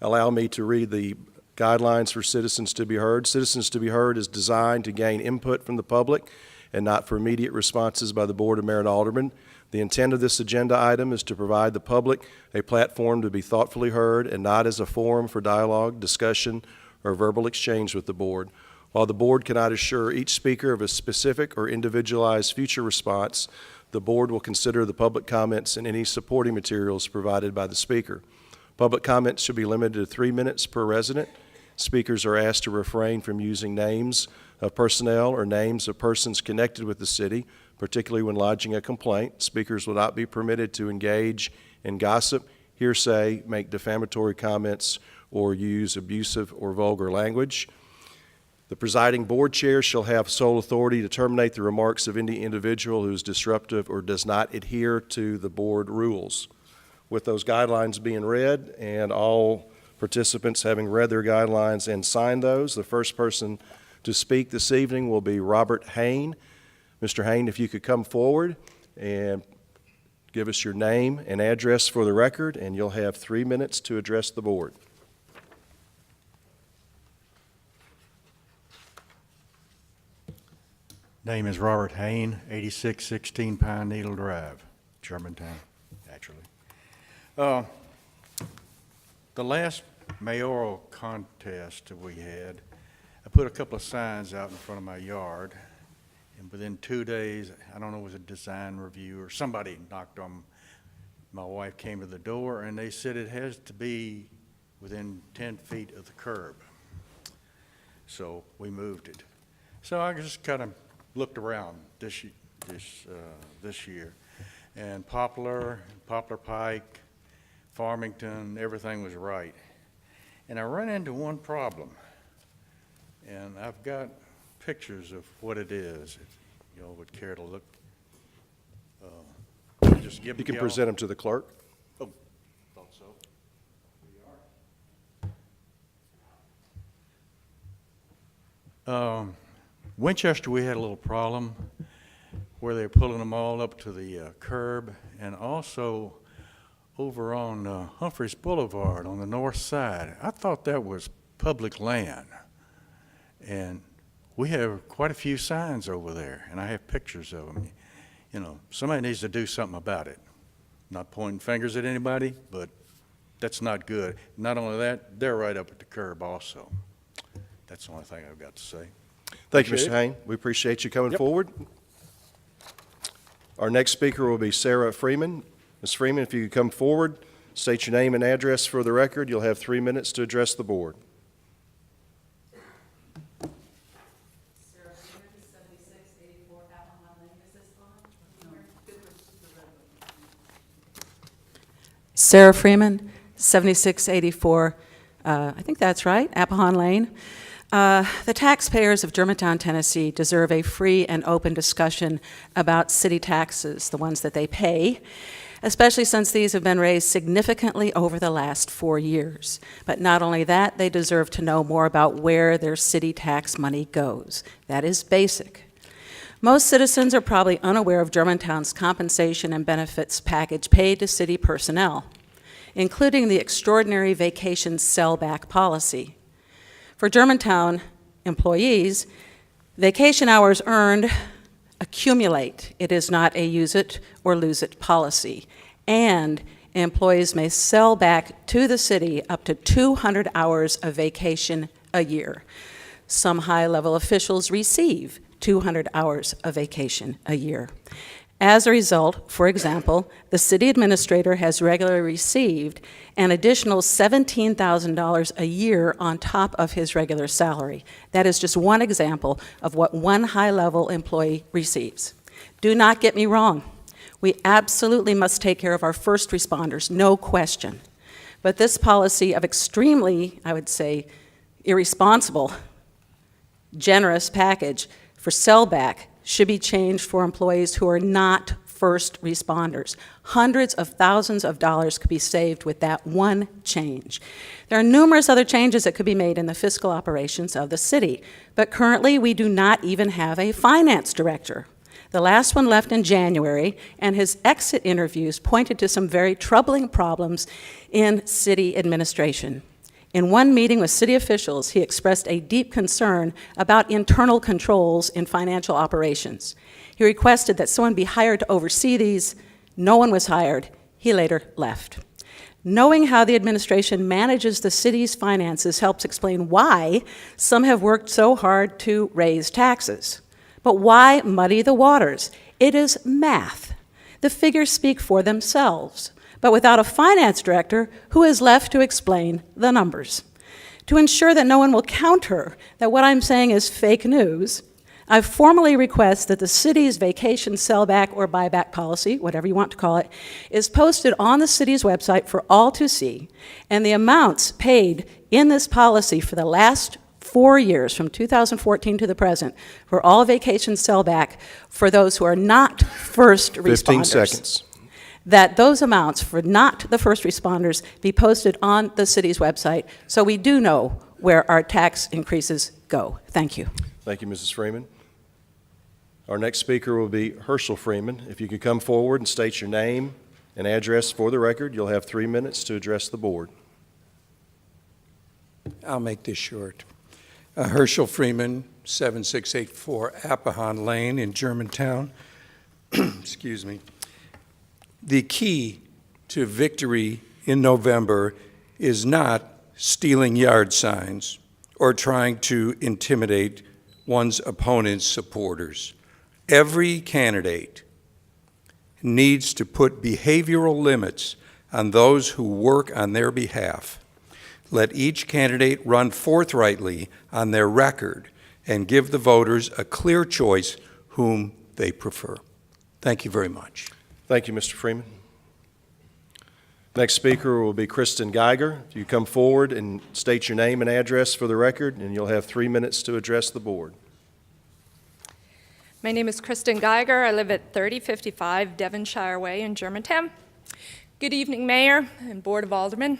Allow me to read the guidelines for citizens to be heard. Citizens to be heard is designed to gain input from the public and not for immediate responses by the Board of Mayor and Aldermen. The intent of this agenda item is to provide the public a platform to be thoughtfully heard and not as a forum for dialogue, discussion, or verbal exchange with the board. While the board cannot assure each speaker of a specific or individualized future response, the board will consider the public comments and any supporting materials provided by the speaker. Public comments should be limited to 3 minutes per resident. Speakers are asked to refrain from using names of personnel or names of persons connected with the city, particularly when lodging a complaint. Speakers will not be permitted to engage in gossip, hearsay, make defamatory comments, or use abusive or vulgar language. The presiding board chair shall have sole authority to terminate the remarks of any individual who is disruptive or does not adhere to the board rules. With those guidelines being read and all participants having read their guidelines and signed those, the first person to speak this evening will be Robert Hain. Mr. Hain, if you could come forward and give us your name and address for the record, and you'll have 3 minutes to address the board. Name is Robert Hain, 8616 Pine Needle Drive, Germantown, actually. The last mayoral contest that we had, I put a couple of signs out in front of my yard, and within 2 days, I don't know, it was a design review or somebody knocked on, my wife came to the door and they said it has to be within 10 feet of the curb. So we moved it. So I just kind of looked around this year, and Poplar Pike, Farmington, everything was right. And I ran into one problem, and I've got pictures of what it is, if y'all would care to look. Just give You can y'all- present them to the clerk. Oh, thought so. Here we are. Winchester, we had a little problem where they're pulling them all up to the curb, and also over on Humphreys Boulevard on the north side. I thought that was public land, and we have quite a few signs over there, and I have pictures of them. You know, somebody needs to do something about it. Not pointing fingers at anybody, but that's not good. Not only that, they're right up at the curb also. That's the only thing I've got to say. Thank you, Appreciate Mr. Hain. We appreciate you coming Yep. forward. Our next speaker will be Sarah Freeman. Ms. Freeman, if you could come forward, state your name and address for the record. You'll have 3 minutes to address the board. Sarah Freeman, 7684 Appleton Lane. Is this on? Sarah Freeman, 7684, I think that's right, Appleton Lane. The taxpayers of Germantown, Tennessee deserve a free and open discussion about city taxes, the ones that they pay, especially since these have been raised significantly over the last 4 years. But not only that, they deserve to know more about where their city tax money goes. That is basic. Most citizens are probably unaware of Germantown's compensation and benefits package paid to city personnel, including the extraordinary vacation sellback policy. For Germantown employees, vacation hours earned accumulate. It is not a use it or lose it policy. And employees may sell back to the city up to 200 hours of vacation a year. Some high-level officials receive 200 hours of vacation a year. As a result, for example, the city administrator has regularly received an additional $17,000 a year on top of his regular salary. That is just one example of what one high-level employee receives. Do not get me wrong. We absolutely must take care of our first responders, no question. But this policy of extremely, I would say, irresponsible, generous package for sellback should be changed for employees who are not first responders. Hundreds of thousands of dollars could be saved with that one change. There are numerous other changes that could be made in the fiscal operations of the city, but currently we do not even have a finance director. The last one left in January, and his exit interviews pointed to some very troubling problems in city administration. In one meeting with city officials, he expressed a deep concern about internal controls in financial operations. He requested that someone be hired to oversee these. No one was hired. He later left. Knowing how the administration manages the city's finances helps explain why some have worked so hard to raise taxes. But why muddy the waters? It is math. The figures speak for themselves, but without a finance director who is left to explain the numbers. To ensure that no one will counter that what I'm saying is fake news, I formally request that the city's vacation sellback or buyback policy, whatever you want to call it, is posted on the city's website for all to see, and the amounts paid in this policy for the last 4 years, from 2014 to the present, for all vacation sellback for those who are not first responders. 15 seconds. That those amounts for not the first responders be posted on the city's website so we do know where our tax increases go. Thank you. Thank you, Mrs. Freeman. Our next speaker will be Herschel Freeman. If you could come forward and state your name and address for the record, you'll have 3 minutes to address the board. I'll make this short. Herschel Freeman, 7684 Appahan Lane in Germantown. Excuse me. The key to victory in November is not stealing yard signs or trying to intimidate one's opponent's supporters. Every candidate needs to put behavioral limits on those who work on their behalf. Let each candidate run forthrightly on their record and give the voters a clear choice whom they prefer. Thank you very much. Thank you, Mr. Freeman. Next speaker will be Kristen Geiger. If you come forward and state your name and address for the record, and you'll have 3 minutes to address the board. My name is Kristen Geiger. I live at 3055 Devonshire Way in Germantown. Good evening, Mayor and Board of Aldermen.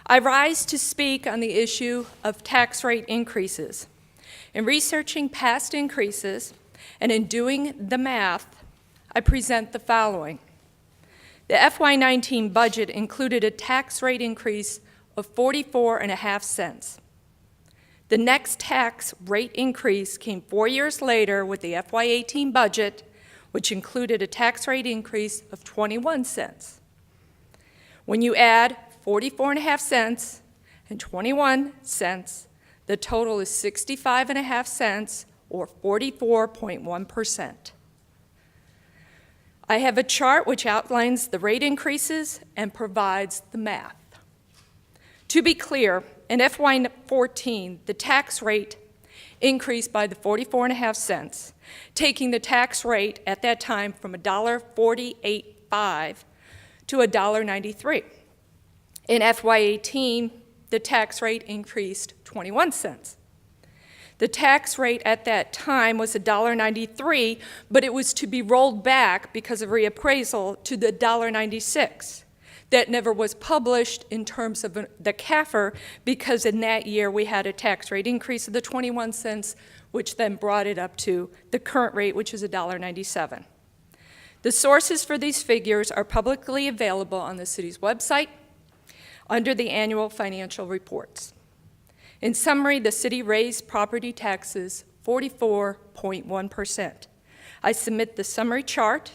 I rise to speak on the issue of tax rate increases. In researching past increases and in doing the math, I present the following. The FY19 budget included a tax rate increase of 44.5 cents. The next tax rate increase came 4 years later with the FY18 budget, which included a tax rate increase of 21 cents. When you add 44.5 cents and 21 cents, the total is 65.5 cents, or 44.1%. I have a chart which outlines the rate increases and provides the math. To be clear, in FY14, the tax rate increased by the 44.5 cents, taking the tax rate at that time from $1.485 to $1.93. In FY18, the tax rate increased 21 cents. The tax rate at that time was $1.93, but it was to be rolled back because of reappraisal to the $1.96. That never was published in terms of the CAFR because in that year we had a tax rate increase of the 21 cents, which then brought it up to the current rate, which is $1.97. The sources for these figures are publicly available on the city's website under the annual financial reports. In summary, the city raised property taxes 44.1%. I submit the summary chart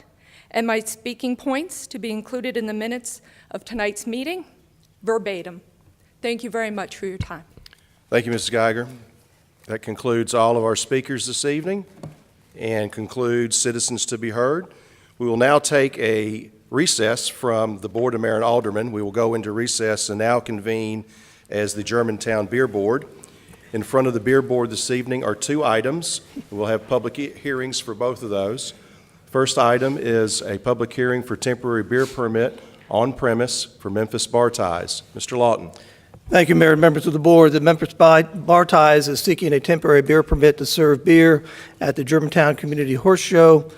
and my speaking points to be included in the minutes of tonight's meeting, verbatim. Thank you very much for your time. Thank you, Mrs. Geiger. That concludes all of our speakers this evening and concludes citizens to be heard. We will now take a recess from the Board of Mayor and Aldermen. We will go into recess and now convene as the Germantown Beer Board. In front of the Beer Board this evening are 2 items. We'll have public hearings for both of those. First item is a public hearing for temporary beer permit on premise for Memphis Bar Ties. Mr. Lawton. Thank you, Mayor and members of the board. The Memphis Bar Ties is seeking a temporary beer permit to serve beer at the Germantown Community Horse Show,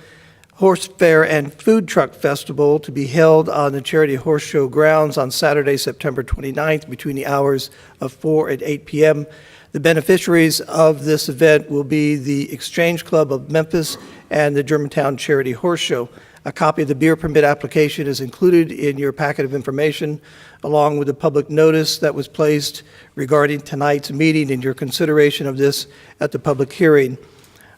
Horse Fair, and Food Truck Festival to be held on the Charity Horse Show grounds on Saturday, September 29th between the hours of 4 and 8 p.m. The beneficiaries of this event will be the Exchange Club of Memphis and the Germantown Charity Horse Show. A copy of the beer permit application is included in your packet of information, along with the public notice that was placed regarding tonight's meeting and your consideration of this at the public hearing.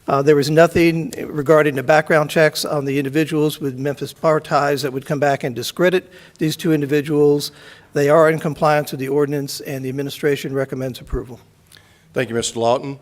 There was nothing regarding the background checks on the individuals with Memphis bar ties that would come back and discredit these two individuals. They are in compliance with the ordinance, and the administration recommends approval. Thank you, Mr. Lawton.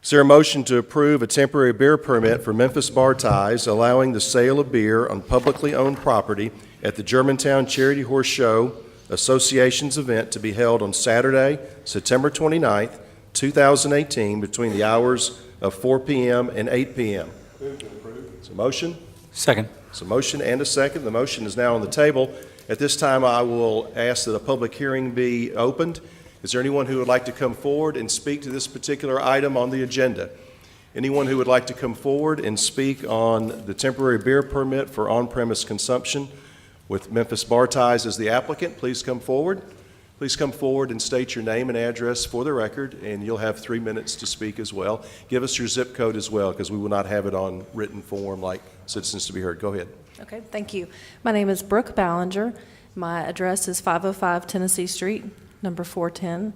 Is there a motion to approve a temporary beer permit for Memphis Bar Ties, allowing the sale of beer on publicly owned property at the Germantown Charity Horse Show Association's event to be held on Saturday, September 29th, 2018, between the hours of 4 p.m. and 8 p.m.? It's a motion? Second. It's a motion and a second. The motion is now on the table. At this time, I will ask that a public hearing be opened. Is there anyone who would like to come forward and speak to this particular item on the agenda? Anyone who would like to come forward and speak on the temporary beer permit for on-premise consumption with Memphis Bar Ties as the applicant, please come forward. Please come forward and state your name and address for the record, and you'll have 3 minutes to speak as well. Give us your zip code as well, because we will not have it on written form like citizens to be heard. Go ahead. Okay, thank you. My name is Brooke Ballinger. My address is 505 Tennessee Street, number 410,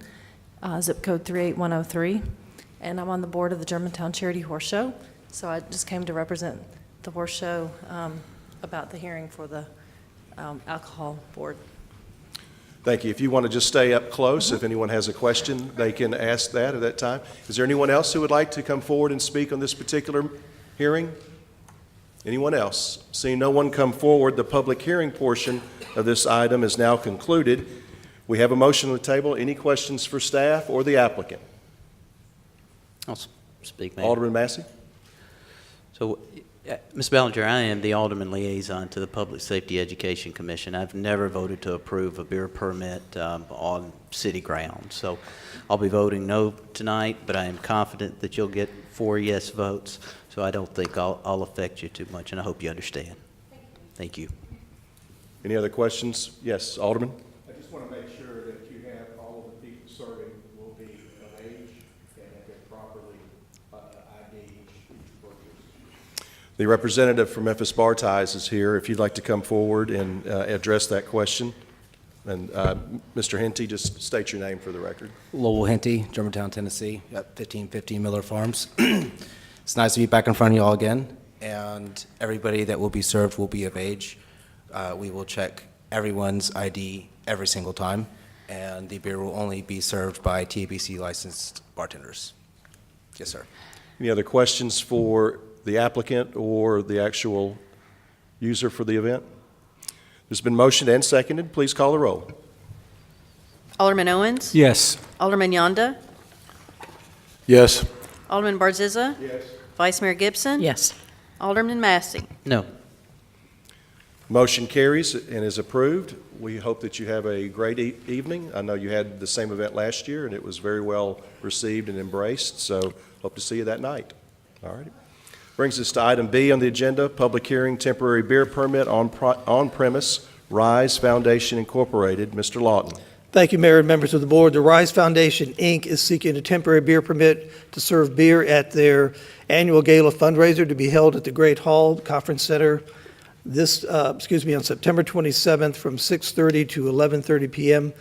zip code 38103. And I'm on the board of the Germantown Charity Horse Show. So I just came to represent the horse show about the hearing for the alcohol board. Thank you. If you want to just stay up close, if anyone has a question, they can ask that at that time. Is there anyone else who would like to come forward and speak on this particular hearing? Anyone else? Seeing no one come forward, the public hearing portion of this item is now concluded. We have a motion on the table. Any questions for staff or the applicant? I'll speak, Mayor. Alderman Massey? So, Ms. Ballinger, I am the Alderman liaison to the Public Safety Education Commission. I've never voted to approve a beer permit on city grounds. So I'll be voting no tonight, but I am confident that you'll get 4 yes votes. So I don't think I'll affect you too much, and I hope you understand. Thank you. Any other questions? Yes, Alderman? I just want to make sure that you have all of the people serving will be of age and have been properly ID each purchase. The representative from Memphis Bar Ties is here. If you'd like to come forward and address that question. And Mr. Henty, just state your name for the record. Lowell Henty, Germantown, Tennessee, at 1550 Miller Farms. It's nice to be back in front of you all again, and everybody that will be served will be of age. We will check everyone's ID every single time, and the beer will only be served by TABC licensed bartenders. Yes, sir. Any other questions for the applicant or the actual user for the event? There's been motioned and seconded. Please call the roll. Alderman Owens? Yes. Alderman Yonda? Yes. Alderman Barzizza? Yes. Vice Mayor Gibson? Yes. Alderman Massey? No. Motion carries and is approved. We hope that you have a great evening. I know you had the same event last year, and it was very well received and embraced, so hope to see you that night. All right. Brings us to item B on the agenda, public hearing, temporary beer permit on-premise, Rise Foundation Incorporated. Mr. Lawton. Thank you, Mayor and members of the board. The Rise Foundation, Inc. is seeking a temporary beer permit to serve beer at their annual gala fundraiser to be held at the Great Hall Conference Center on September 27th from 6:30 to 11:30 p.m.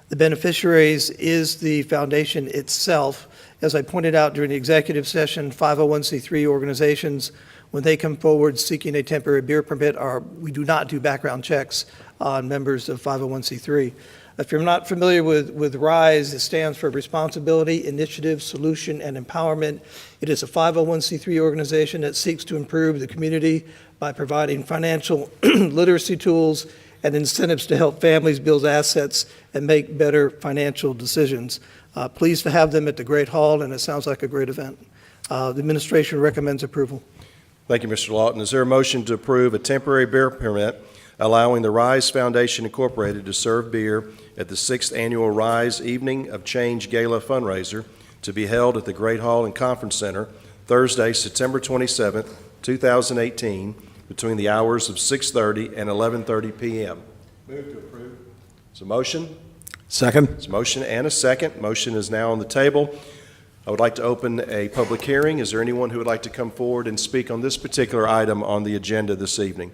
The beneficiaries is the foundation itself. As I pointed out during the executive session, 501c3 organizations, when they come forward seeking a temporary beer permit, we do not do background checks on members of 501c3. If you're not familiar with RISE, it stands for Responsibility, Initiative, Solution, and Empowerment. It is a 501c3 organization that seeks to improve the community by providing financial literacy tools and incentives to help families build assets and make better financial decisions. Pleased to have them at the Great Hall, and it sounds like a great event. The administration recommends approval. Thank you, Mr. Lawton. Is there a motion to approve a temporary beer permit allowing the Rise Foundation Incorporated to serve beer at the 6th Annual Rise Evening of Change Gala fundraiser to be held at the Great Hall and Conference Center Thursday, September 27th, 2018, between the hours of 6:30 and 11:30 p.m.? Move to approve. Is a motion? Second. It's a motion and a second. Motion is now on the table. I would like to open a public hearing. Is there anyone who would like to come forward and speak on this particular item on the agenda this evening?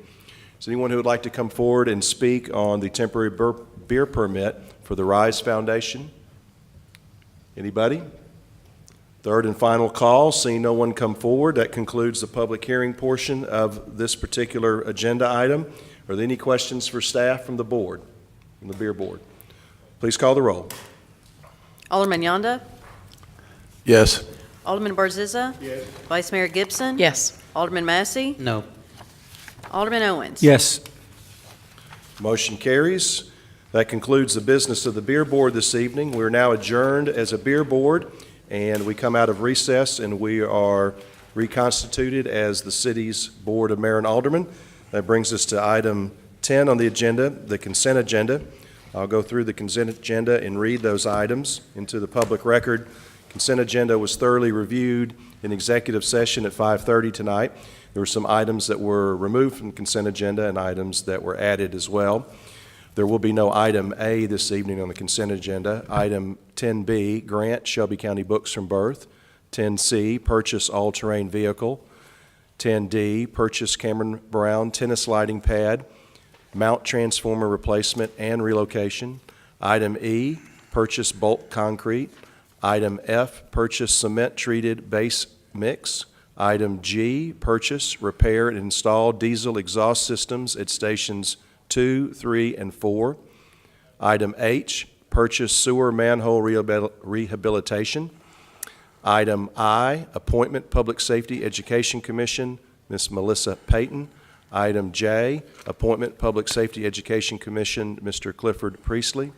Is there anyone who would like to come forward and speak on the temporary beer permit for the Rise Foundation? Anybody? Third and final call, seeing no one come forward, that concludes the public hearing portion of this particular agenda item. Are there any questions for staff from the board, from the beer board? Please call the roll. Alderman Yonda. Yes. Alderman Barziza. Yes. Vice Mayor Gibson. Yes. Alderman Massey. No. Alderman Owens. Yes. Motion carries. That concludes the business of the beer board this evening. We're now adjourned as a beer board, and we come out of recess, and we are reconstituted as the city's Board of Mayor and Aldermen. That brings us to item 10 on the agenda, the consent agenda. I'll go through the consent agenda and read those items into the public record. Consent agenda was thoroughly reviewed in executive session at 5:30 tonight. There were some items that were removed from the consent agenda and items that were added as well. There will be no item A this evening on the consent agenda. Item 10B, grant Shelby County books from birth. 10C, purchase all-terrain vehicle. 10D, purchase Cameron Brown tennis lighting pad, mount transformer replacement and relocation. Item E, purchase bulk concrete. Item F, purchase cement-treated base mix. Item G, purchase, repair, and install diesel exhaust systems at stations 2, 3, and 4. Item H, purchase sewer manhole rehabilitation. Item I, appointment Public Safety Education Commission, Ms. Melissa Payton. Item J, appointment Public Safety Education Commission, Mr. Clifford Priestley.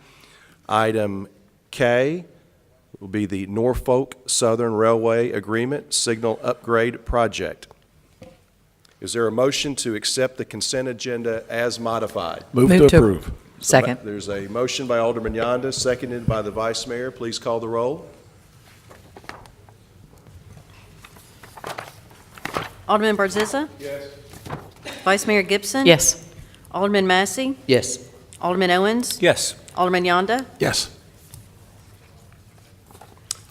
Item K will be the Norfolk Southern Railway Agreement Signal Upgrade Project. Is there a motion to accept the consent agenda as modified? Move to approve. Second. There's a motion by Alderman Yonda, seconded by the Vice Mayor. Please call the roll. Alderman Barziza. Yes. Vice Mayor Gibson. Yes. Alderman Massey. Yes. Alderman Owens. Yes. Alderman Yonda. Yes.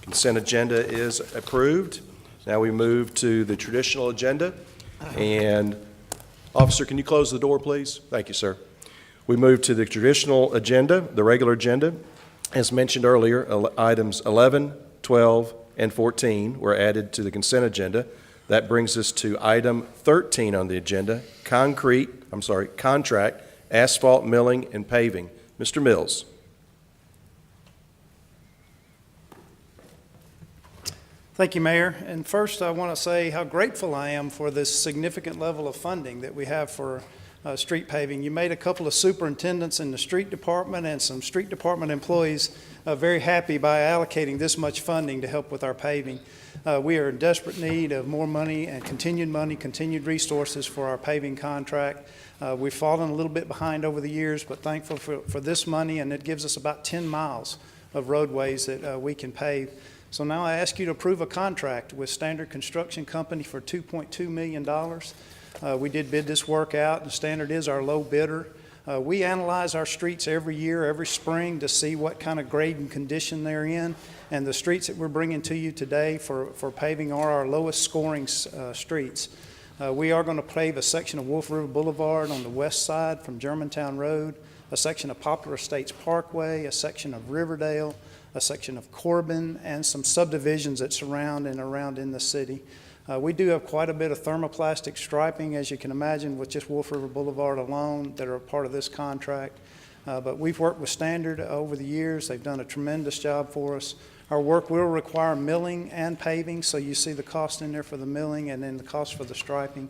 Consent agenda is approved. Now we move to the traditional agenda. And Officer, can you close the door, please? Thank you, sir. We move to the traditional agenda, the regular agenda. As mentioned earlier, items 11, 12, and 14 were added to the consent agenda. That brings us to item 13 on the agenda, contract, asphalt milling and paving. Mr. Mills. Thank you, Mayor. And first, I want to say how grateful I am for this significant level of funding that we have for street paving. You made a couple of superintendents in the street department and some street department employees very happy by allocating this much funding to help with our paving. We are in desperate need of more money, continued resources for our paving contract. We've fallen a little bit behind over the years, but thankful for this money, and it gives us about 10 miles of roadways that we can pave. So now I ask you to approve a contract with Standard Construction Company for $2.2 million. We did bid this work out, and Standard is our low bidder. We analyze our streets every year, every spring, to see what kind of grade and condition they're in. And the streets that we're bringing to you today for paving are our lowest scoring streets. We are going to pave a section of Wolf River Boulevard on the west side from Germantown Road, a section of Poplar Estates Parkway, a section of Riverdale, a section of Corbin, and some subdivisions that surround and around in the city. We do have quite a bit of thermoplastic striping, as you can imagine, with just Wolf River Boulevard alone that are a part of this contract. But we've worked with Standard over the years. They've done a tremendous job for us. Our work will require milling and paving, so you see the cost in there for the milling and then the cost for the striping.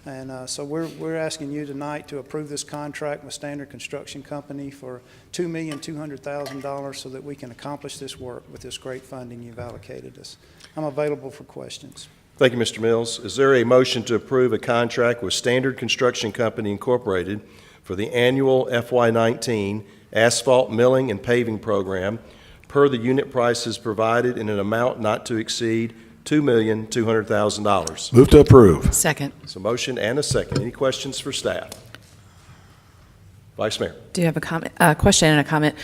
And so we're asking you tonight to approve this contract with Standard Construction Company for $2,200,000 so that we can accomplish this work with this great funding you've allocated us. I'm available for questions. Thank you, Mr. Mills. Is there a motion to approve a contract with Standard Construction Company Incorporated for the annual FY19 asphalt milling and paving program per the unit prices provided in an amount not to exceed $2,200,000? Move to approve. Second. So motion and a second. Any questions for staff? Vice Mayor. Do you have a comment, question and a comment?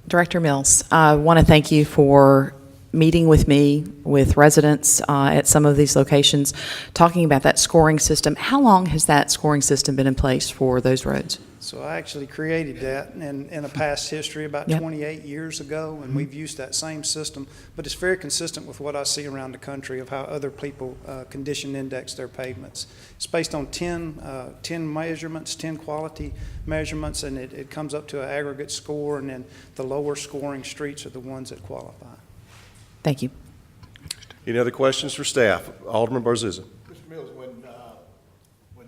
Director Mills, I want to thank you for meeting with me, with residents at some of these locations, talking about that scoring system. How long has that scoring system been in place for those roads? So I actually created that in a past history about Yep. 28 years ago, and we've used that same system. But it's very consistent with what I see around the country of how other people condition index their pavements. It's based on 10 measurements, 10 quality measurements, and it comes up to an aggregate score, and then the lower scoring streets are the ones that qualify. Thank you. Any other questions for staff? Alderman Barzizza. Mr. Mills, when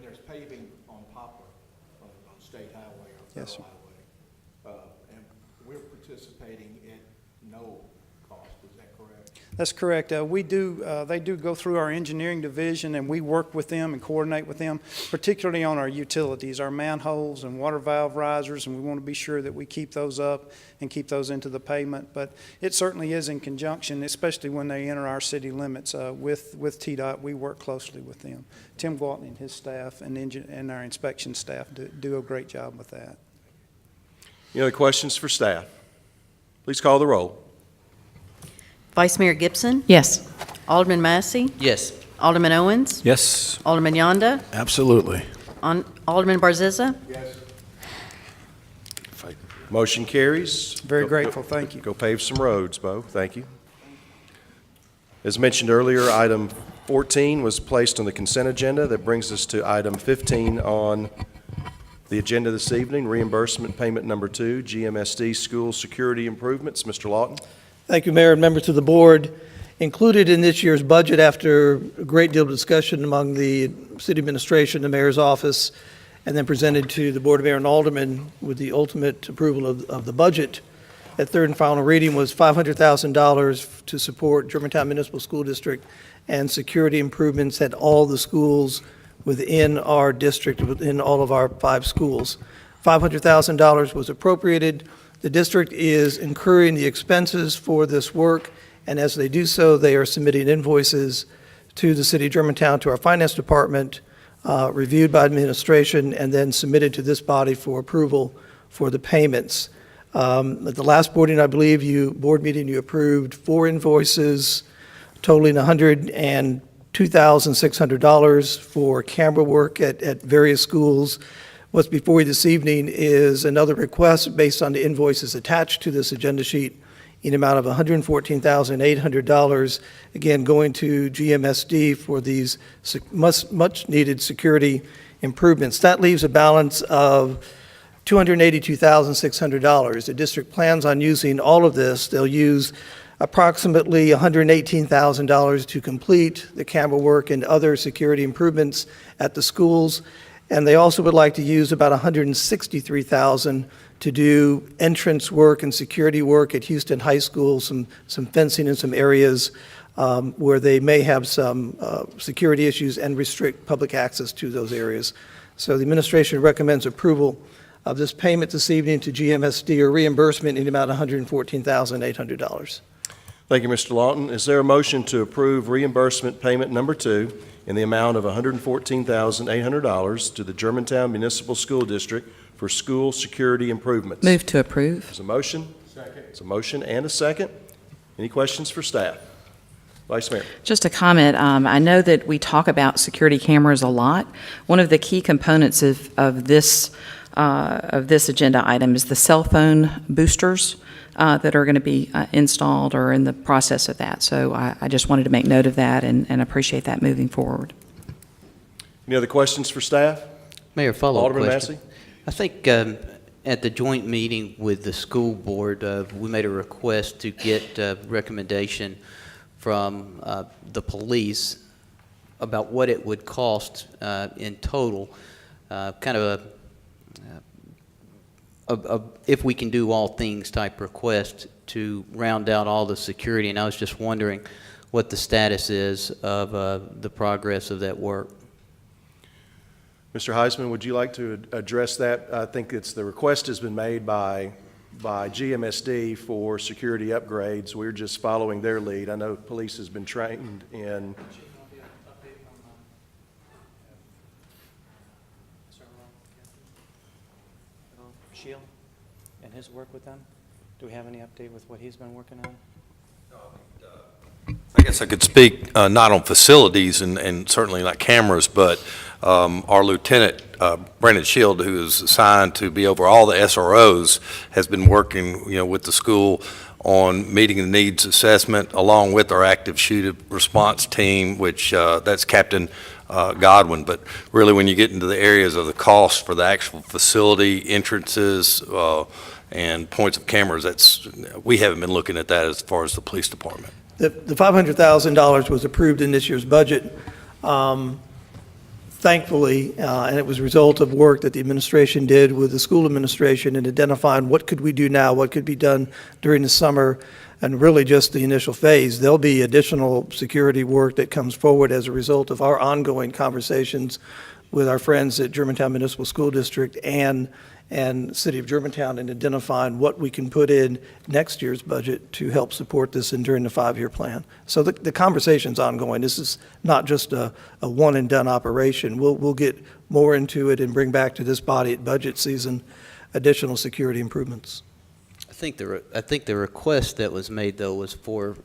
there's paving on Poplar, on State Highway or Yes, sir. Federal Highway, and we're participating at no cost, is that correct? That's correct. They do go through our engineering division, and we work with them and coordinate with them, particularly on our utilities, our manholes and water valve risers, and we want to be sure that we keep those up and keep those into the pavement. But it certainly is in conjunction, especially when they enter our city limits with TDOT. We work closely with them. Tim Gwaltney and his staff and our inspection staff do a great job with that. Any other questions for staff? Please call the roll. Vice Mayor Gibson? Yes. Alderman Massey? Yes. Alderman Owens? Yes. Alderman Yonda? Absolutely. Alderman Barzizza? Yes. Motion carries. Very grateful. Thank you. Go pave some roads, Bo. Thank you. As mentioned earlier, item 14 was placed on the consent agenda. That brings us to item 15 on the agenda this evening, reimbursement payment number 2, GMSD school security improvements. Mr. Lawton. Thank you, Mayor and members of the board. Included in this year's budget, after a great deal of discussion among the city administration, the mayor's office, and then presented to the Board of Mayor and Aldermen with the ultimate approval of the budget, at third and final reading was $500,000 to support Germantown Municipal School District and security improvements at all the schools within our district, within all of our 5 schools. $500,000 was appropriated. The district is incurring the expenses for this work, and as they do so, they are submitting invoices to the city of Germantown, to our finance department, reviewed by administration, and then submitted to this body for approval for the payments. At the last board meeting, you approved 4 invoices totaling $102,600 for camera work at various schools. What's before you this evening is another request based on the invoices attached to this agenda sheet in the amount of $114,800, again, going to GMSD for these much-needed security improvements. That leaves a balance of $282,600. The district plans on using all of this. They'll use approximately $118,000 to complete the camera work and other security improvements at the schools. And they also would like to use about $163,000 to do entrance work and security work at Houston High School, some fencing in some areas where they may have some security issues and restrict public access to those areas. So the administration recommends approval of this payment this evening to GMSD, or reimbursement in the amount of $114,800. Thank you, Mr. Lawton. Is there a motion to approve reimbursement payment number 2 in the amount of $114,800 to the Germantown Municipal School District for school security improvements? Move to approve. There's a motion. Second. There's a motion and a second. Any questions for staff? Vice Mayor. Just a comment. I know that we talk about security cameras a lot. One of the key components of this agenda item is the cell phone boosters that are going to be installed or in the process of that. So I just wanted to make note of that and appreciate that moving forward. Any other questions for staff? Mayor, follow-up Alderman question. Massey? I think at the joint meeting with the school board, we made a request to get recommendation from the police about what it would cost in total, kind of a if we can do all things type request to round out all the security. And I was just wondering what the status is of the progress of that work. Mr. Heisman, would you like to address that? I think the request has been made by GMSD for security upgrades. We're just following their lead. I know police has been trained in. Shield and his work with them? Do we have any update with what he's been working on? No, I think I guess I could speak not on facilities and certainly not cameras, but our Lieutenant Brandon Shield, who is assigned to be over all the SROs, has been working, with the school on meeting the needs assessment along with our active shooter response team, which that's Captain Godwin. But really, when you get into the areas of the cost for the actual facility, entrances, and points of cameras, we haven't been looking at that as far as the police department. The $500,000 was approved in this year's budget, thankfully, and it was a result of work that the administration did with the school administration in identifying what could we do now, what could be done during the summer, and really just the initial phase. There'll be additional security work that comes forward as a result of our ongoing conversations with our friends at Germantown Municipal School District and City of Germantown in identifying what we can put in next year's budget to help support this and during the 5-year plan. So the conversation's ongoing. This is not just a one-and-done operation. We'll get more into it and bring back to this body at budget season additional security improvements. I think the request that was made, though, was for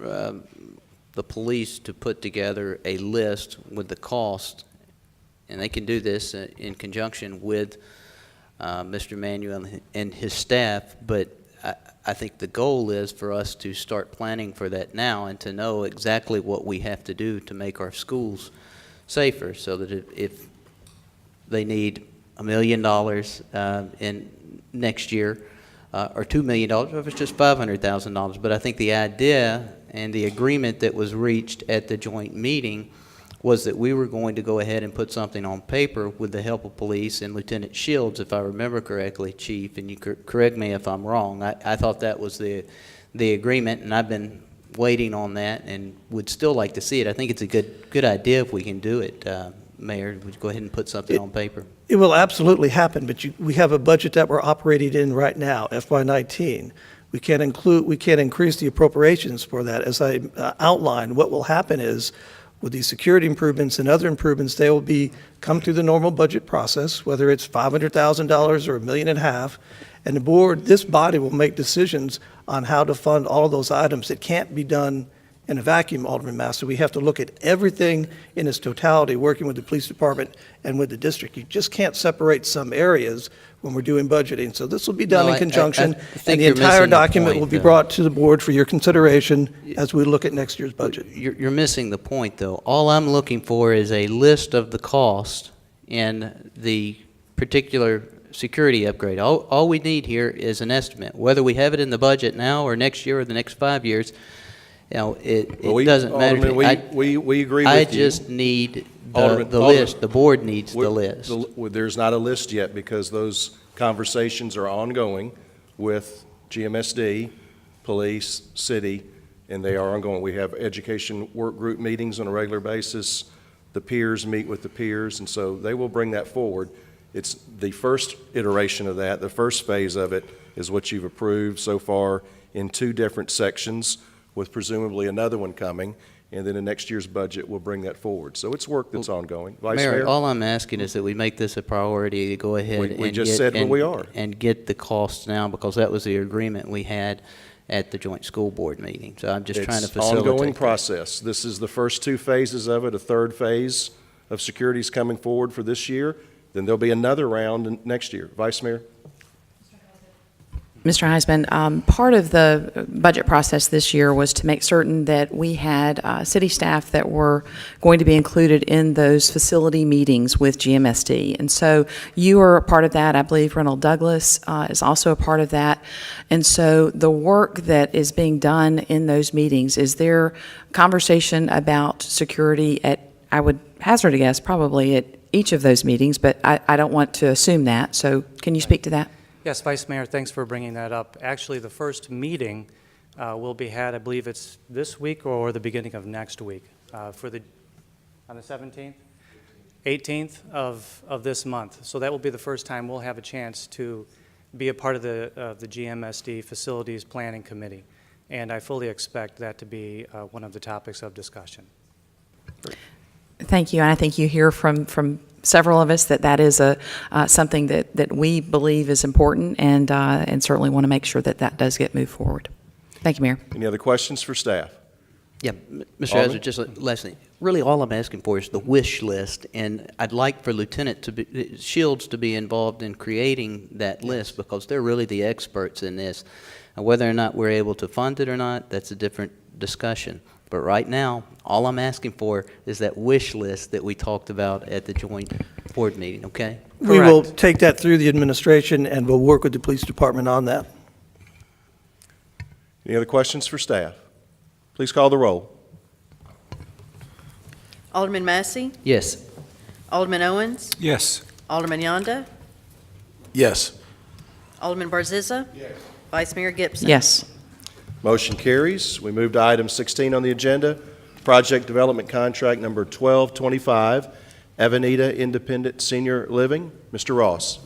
the police to put together a list with the cost, and they can do this in conjunction with Mr. Manuel and his staff, but I think the goal is for us to start planning for that now and to know exactly what we have to do to make our schools safer, so that if they need $1 million in next year, or $2 million, or if it's just $500,000. But I think the idea and the agreement that was reached at the joint meeting was that we were going to go ahead and put something on paper with the help of police and Lieutenant Shields, if I remember correctly, Chief, and you correct me if I'm wrong. I thought that was the agreement, and I've been waiting on that and would still like to see it. I think it's a good idea if we can do it. Mayor, would you go ahead and put something on paper? It will absolutely happen, but we have a budget that we're operating in right now, FY19. We can't increase the appropriations for that. As I outlined, what will happen is, with these security improvements and other improvements, they will come through the normal budget process, whether it's $500,000 or $1.5 million, and this body will make decisions on how to fund all of those items. It can't be done in a vacuum, Alderman Master. We have to look at everything in its totality, working with the police department and with the district. You just can't separate some areas when we're doing budgeting. So this will be done in conjunction, and the entire document will be brought to the board for your consideration as we look at next year's budget. You're missing the point, though. All I'm looking for is a list of the cost in the particular security upgrade. All we need here is an estimate. Whether we have it in the budget now or next year or the next 5 years, it doesn't matter. Alderman, we agree with you. I just need the list. The board needs the list. There's not a list yet because those conversations are ongoing with GMSD, police, city, and they are ongoing. We have education work group meetings on a regular basis. The peers meet with the peers, and so they will bring that forward. It's the first iteration of that. The first phase of it is what you've approved so far in 2 different sections, with presumably another one coming, and then in next year's budget, we'll bring that forward. So it's work that's ongoing. Vice Mayor? All I'm asking is that we make this a priority to go ahead we just said where we are. And get the costs now, because that was the agreement we had at the joint school board meeting. So I'm just trying to facilitate. It's an ongoing process. This is the first 2 phases of it. A 3rd phase of security is coming forward for this year. Then there'll be another round next year. Vice Mayor? Mr. Heisman, part of the budget process this year was to make certain that we had city staff that were going to be included in those facility meetings with GMSD. And so you are a part of that. I believe Reynold Douglas is also a part of that. And so the work that is being done in those meetings, is there conversation about security at, I would hazard a guess, probably at each of those meetings, but I don't want to assume that. So can you speak to that? Yes, Vice Mayor, thanks for bringing that up. Actually, the first meeting will be had, I believe it's this week or the beginning of next week, on the 17th? 18th of this month. So that will be the first time we'll have a chance to be a part of the GMSD Facilities Planning Committee. And I fully expect that to be one of the topics of discussion. Thank you, and I think you hear from several of us that is something that we believe is important, and certainly want to make sure that does get moved forward. Thank you, Mayor. Any other questions for staff? Yeah, Mr. Alderman? Ezra, just lastly, really all I'm asking for is the wish list, and I'd like for Shields to be involved in creating that list, because they're really the experts in this. And whether or not we're able to fund it or not, that's a different discussion. But right now, all I'm asking for is that wish list that we talked about at the joint board meeting, okay? We will take that through the administration, and we'll work with the police department on that. Any other questions for staff? Please call the roll. Alderman Massey? Yes. Alderman Owens? Yes. Alderman Yonda? Yes. Alderman Barzizza? Yes. Vice Mayor Gibson? Yes. Motion carries. We move to item 16 on the agenda, Project Development Contract Number 1225, Avenida Independent Senior Living. Mr. Ross.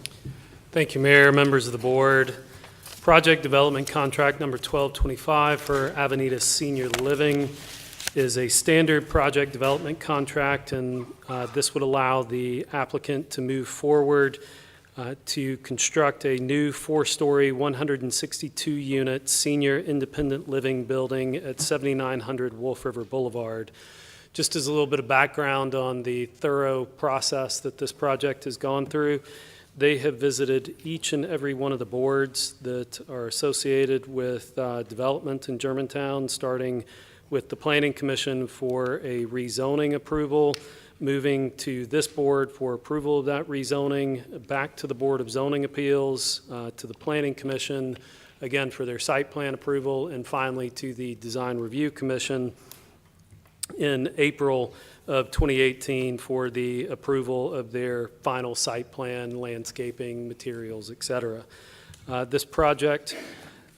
Thank you, Mayor, members of the board. Project Development Contract Number 1225 for Avenida Senior Living is a standard project development contract, and this would allow the applicant to move forward to construct a new 4-story, 162-unit senior independent living building at 7900 Wolf River Boulevard. Just as a little bit of background on the thorough process that this project has gone through, they have visited each and every one of the boards that are associated with development in Germantown, starting with the Planning Commission for a rezoning approval, moving to this board for approval of that rezoning, back to the Board of Zoning Appeals, to the Planning Commission, again for their site plan approval, and finally to the Design Review Commission in April of 2018 for the approval of their final site plan, landscaping, materials, et cetera. This project,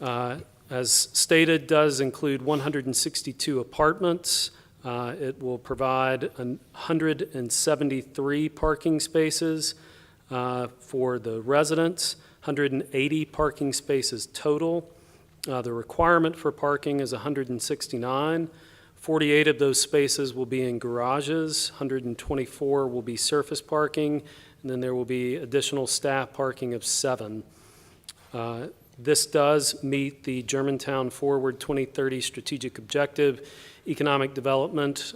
as stated, does include 162 apartments. It will provide 173 parking spaces for the residents, 180 parking spaces total. The requirement for parking is 169. 48 of those spaces will be in garages, 124 will be surface parking, and then there will be additional staff parking of 7. This does meet the Germantown Forward 2030 strategic objective, economic development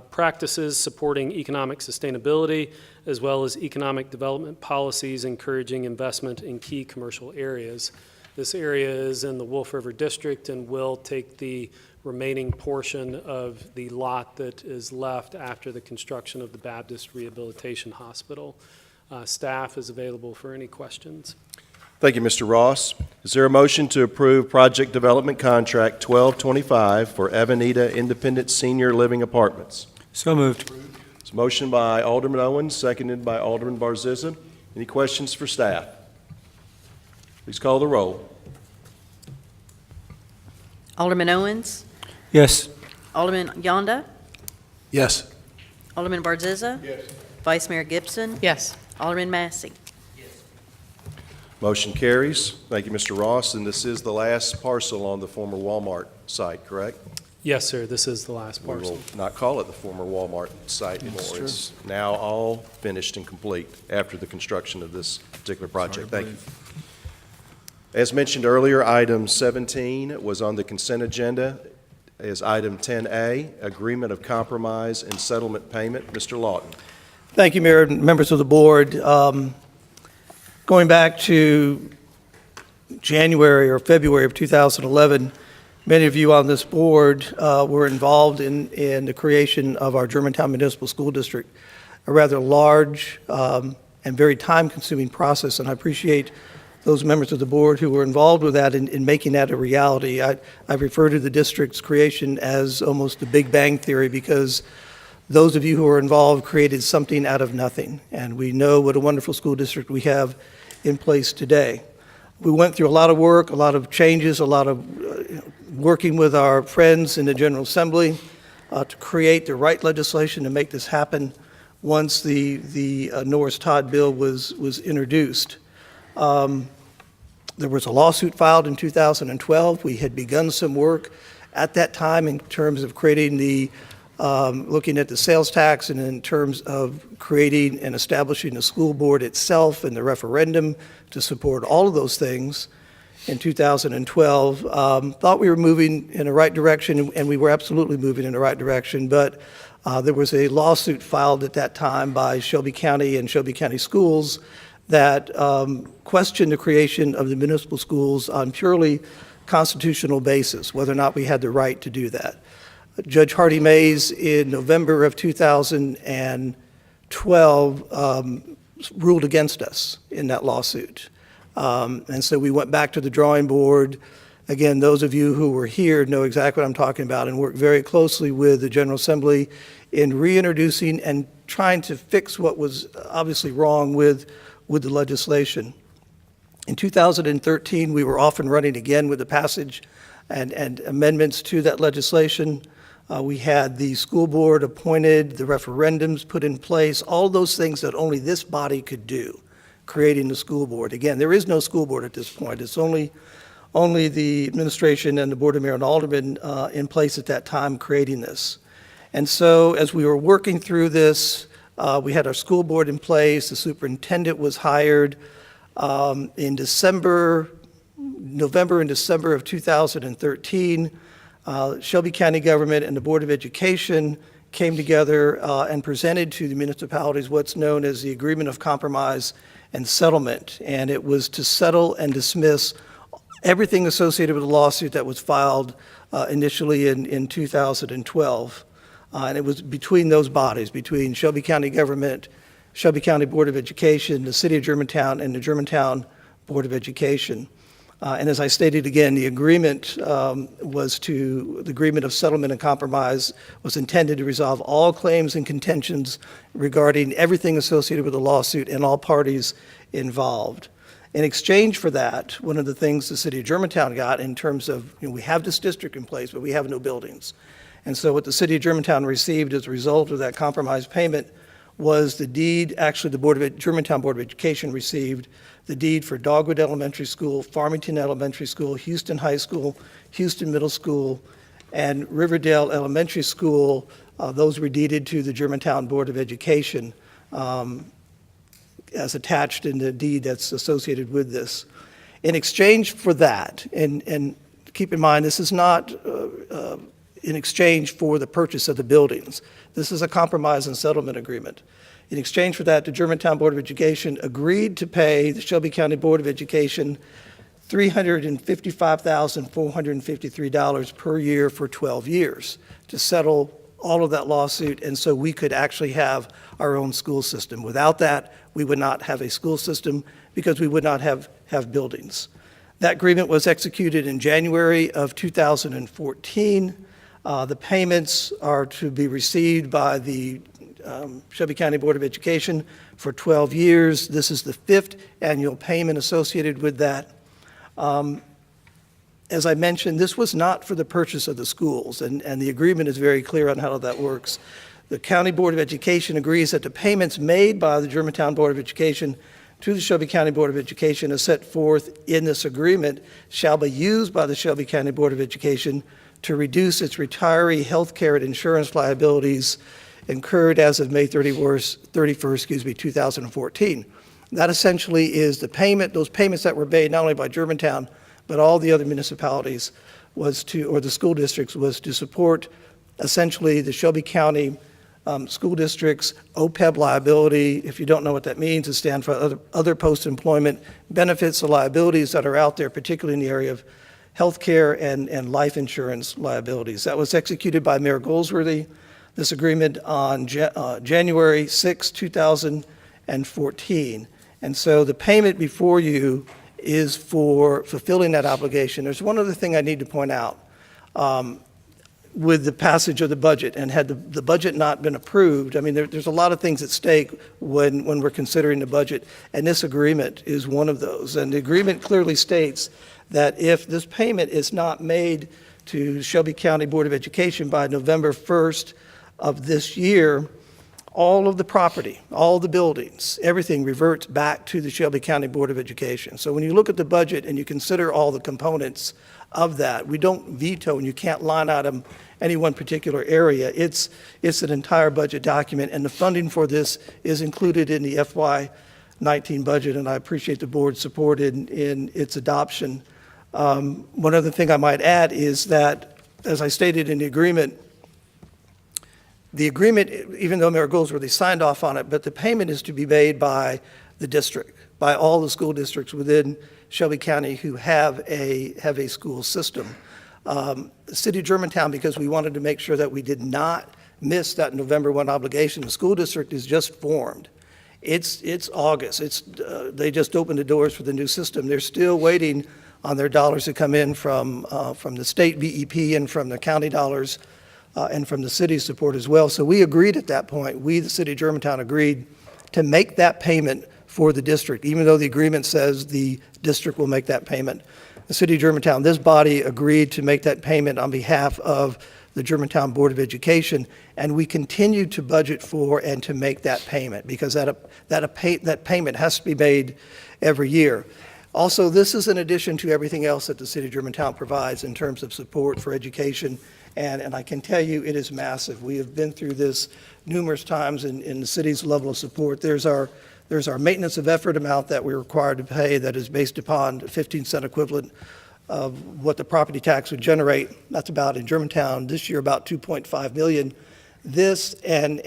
practices supporting economic sustainability, as well as economic development policies encouraging investment in key commercial areas. This area is in the Wolf River District and will take the remaining portion of the lot that is left after the construction of the Baptist Rehabilitation Hospital. Staff is available for any questions. Thank you, Mr. Ross. Is there a motion to approve Project Development Contract 1225 for Avenida Independent Senior Living Apartments? So moved. It's a motion by Alderman Owens, seconded by Alderman Barzizza. Any questions for staff? Please call the roll. Alderman Owens? Yes. Alderman Yonda? Yes. Alderman Barzizza? Yes. Vice Mayor Gibson? Yes. Alderman Massey? Motion carries. Thank you, Mr. Ross. And this is the last parcel on the former Walmart site, correct? Yes, sir, this is the last We parcel. will not call it the former Walmart site anymore. It's now all finished and complete after the construction of this particular project. Thank you. As mentioned earlier, item 17 was on the consent agenda. Is item 10A, Agreement of Compromise and Settlement Payment. Mr. Lawton. Thank you, Mayor and members of the board. Going back to January or February of 2011, many of you on this board were involved in the creation of our Germantown Municipal School District, a rather large and very time-consuming process, and I appreciate those members of the board who were involved with that in making that a reality. I refer to the district's creation as almost the Big Bang Theory, because those of you who were involved created something out of nothing, and we know what a wonderful school district we have in place today. We went through a lot of work, a lot of changes, a lot of working with our friends in the General Assembly to create the right legislation to make this happen once the Norris-Todd bill was introduced. There was a lawsuit filed in 2012. We had begun some work at that time in terms of creating the looking at the sales tax, and in terms of creating and establishing the school board itself and the referendum to support all of those things. in 2012. Thought we were moving in the right direction, and we were absolutely moving in the right direction, but there was a lawsuit filed at that time by Shelby County and Shelby County Schools that questioned the creation of the municipal schools on purely constitutional basis, whether or not we had the right to do that. Judge Hardy Mays, in November of 2012, ruled against us in that lawsuit. And so we went back to the drawing board. Again, those of you who were here know exactly what I'm talking about, and worked very closely with the General Assembly in reintroducing and trying to fix what was obviously wrong with the legislation. In 2013, we were off and running again with the passage and amendments to that legislation. We had the school board appointed, the referendums put in place, all those things that only this body could do, creating the school board. Again, there is no school board at this point. It's only the administration and the Board of Mayor and Aldermen in place at that time creating this. And so as we were working through this, we had our school board in place, the superintendent was hired. In November and December of 2013, Shelby County government and the Board of Education came together and presented to the municipalities what's known as the Agreement of Compromise and Settlement. And it was to settle and dismiss everything associated with the lawsuit that was filed initially in 2012. And it was between those bodies, between Shelby County government, Shelby County Board of Education, the City of Germantown, and the Germantown Board of Education. And as I stated again, the agreement the agreement of settlement and compromise was intended to resolve all claims and contentions regarding everything associated with the lawsuit and all parties involved. In exchange for that, one of the things the City of Germantown got in terms of, we have this district in place, but we have no buildings. And so what the City of Germantown received as a result of that compromise payment was the deed, actually the Germantown Board of Education received the deed for Dogwood Elementary School, Farmington Elementary School, Houston High School, Houston Middle School, and Riverdale Elementary School. Those were deeded to the Germantown Board of Education as attached in the deed that's associated with this. In exchange for that, and keep in mind, this is not in exchange for the purchase of the buildings. This is a compromise and settlement agreement. In exchange for that, the Germantown Board of Education agreed to pay the Shelby County Board of Education $355,453 per year for 12 years to settle all of that lawsuit, and so we could actually have our own school system. Without that, we would not have a school system because we would not have buildings. That agreement was executed in January of 2014. The payments are to be received by the Shelby County Board of Education for 12 years. This is the 5th annual payment associated with that. As I mentioned, this was not for the purchase of the schools, and the agreement is very clear on how that works. The County Board of Education agrees that the payments made by the Germantown Board of Education to the Shelby County Board of Education as set forth in this agreement shall be used by the Shelby County Board of Education to reduce its retiree health care and insurance liabilities incurred as of May 31st, 2014. That essentially is the payment, those payments that were made not only by Germantown, but all the other municipalities or the school districts was to support essentially the Shelby County school districts' OPEB liability. If you don't know what that means, it stands for other post-employment benefits or liabilities that are out there, particularly in the area of health care and life insurance liabilities. That was executed by Mayor Goldsworthy, this agreement on January 6, 2014. And so the payment before you is for fulfilling that obligation. There's one other thing I need to point out. With the passage of the budget, and had the budget not been approved, I mean, there's a lot of things at stake when we're considering the budget, and this agreement is one of those. And the agreement clearly states that if this payment is not made to Shelby County Board of Education by November 1st of this year, all of the property, all the buildings, everything reverts back to the Shelby County Board of Education. So when you look at the budget and you consider all the components of that, we don't veto, and you can't line item any one particular area. It's an entire budget document, and the funding for this is included in the FY19 budget, and I appreciate the board's support in its adoption One other thing I might add is that, as I stated in the agreement, even though Mayor Goldsworthy signed off on it, but the payment is to be made by the district, by all the school districts within Shelby County who have a school system. The city of Germantown, because we wanted to make sure that we did not miss that November 1 obligation, the school district is just formed. It's August. They just opened the doors for the new system. They're still waiting on their dollars to come in from the state BEP and from the county dollars and from the city's support as well. So we agreed at that point, we, the city of Germantown, agreed to make that payment for the district, even though the agreement says the district will make that payment. The city of Germantown, this body agreed to make that payment on behalf of the Germantown Board of Education, and we continue to budget for and to make that payment because that payment has to be made every year. Also, this is in addition to everything else that the city of Germantown provides in terms of support for education, and I can tell you it is massive. We have been through this numerous times in the city's level of support. There's our maintenance of effort amount that we're required to pay that is based upon 15-cent equivalent of what the property tax would generate. That's about, in Germantown, this year about $2.5 million. This and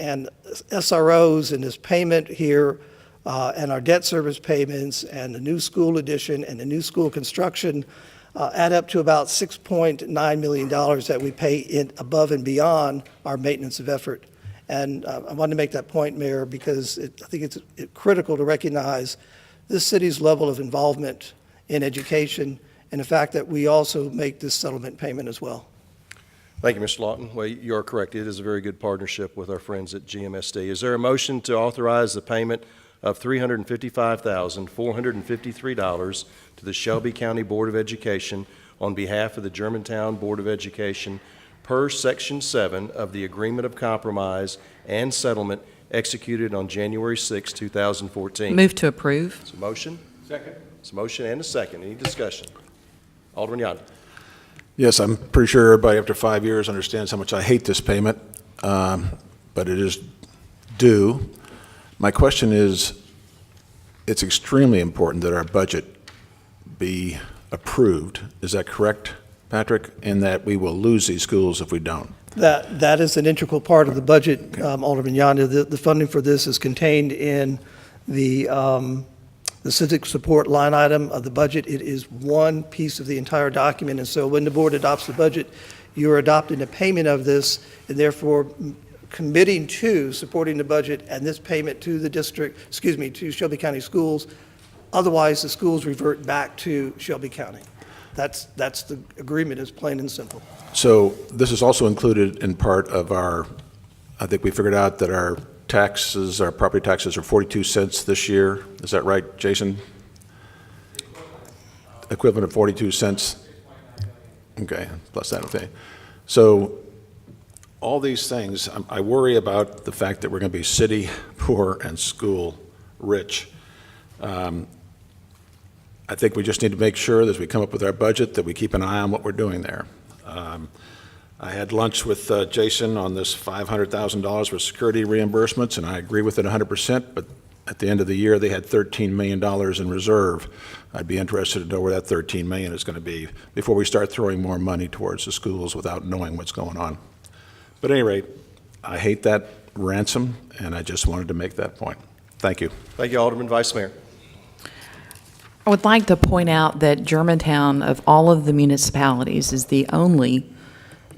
SROs and this payment here and our debt service payments and the new school addition and the new school construction add up to about $6.9 million that we pay above and beyond our maintenance of effort. And I wanted to make that point, Mayor, because I think it's critical to recognize this city's level of involvement in education and the fact that we also make this settlement payment as well. Thank you, Mr. Lawton. Well, you are correct. It is a very good partnership with our friends at GMSD. Is there a motion to authorize the payment of $355,453 to the Shelby County Board of Education on behalf of the Germantown Board of Education per Section 7 of the Agreement of Compromise and Settlement executed on January 6, 2014? Move to approve. It's a motion. Second. It's a motion and a second. Any discussion? Alderman Yonder. Yes, I'm pretty sure everybody after 5 years understands how much I hate this payment, but it is due. My question is, it's extremely important that our budget be approved. Is that correct, Patrick? And that we will lose these schools if we don't? That is an integral part of the budget, Alderman Yonder. The funding for this is contained in the civic support line item of the budget. It is one piece of the entire document, and so when the board adopts the budget, you are adopting a payment of this, and therefore committing to supporting the budget and this payment to the district, to Shelby County Schools. Otherwise, the schools revert back to Shelby County. That's the agreement, is plain and simple. So this is also included in part of our, I think we figured out that our taxes, our property taxes are 42 cents this year. Is that right, Jason? Equivalent of 42 cents? Okay, plus that, okay. So all these things, I worry about the fact that we're going to be city poor and school rich. I think we just need to make sure that as we come up with our budget that we keep an eye on what we're doing there. I had lunch with Jason on this $500,000 for security reimbursements, and I agree with it 100%, but at the end of the year, they had $13 million in reserve. I'd be interested to know where that $13 million is going to be before we start throwing more money towards the schools without knowing what's going on. But at any rate, I hate that ransom, and I just wanted to make that point. Thank you. Thank you, Alderman. Vice Mayor. I would like to point out that Germantown, of all of the municipalities, is the only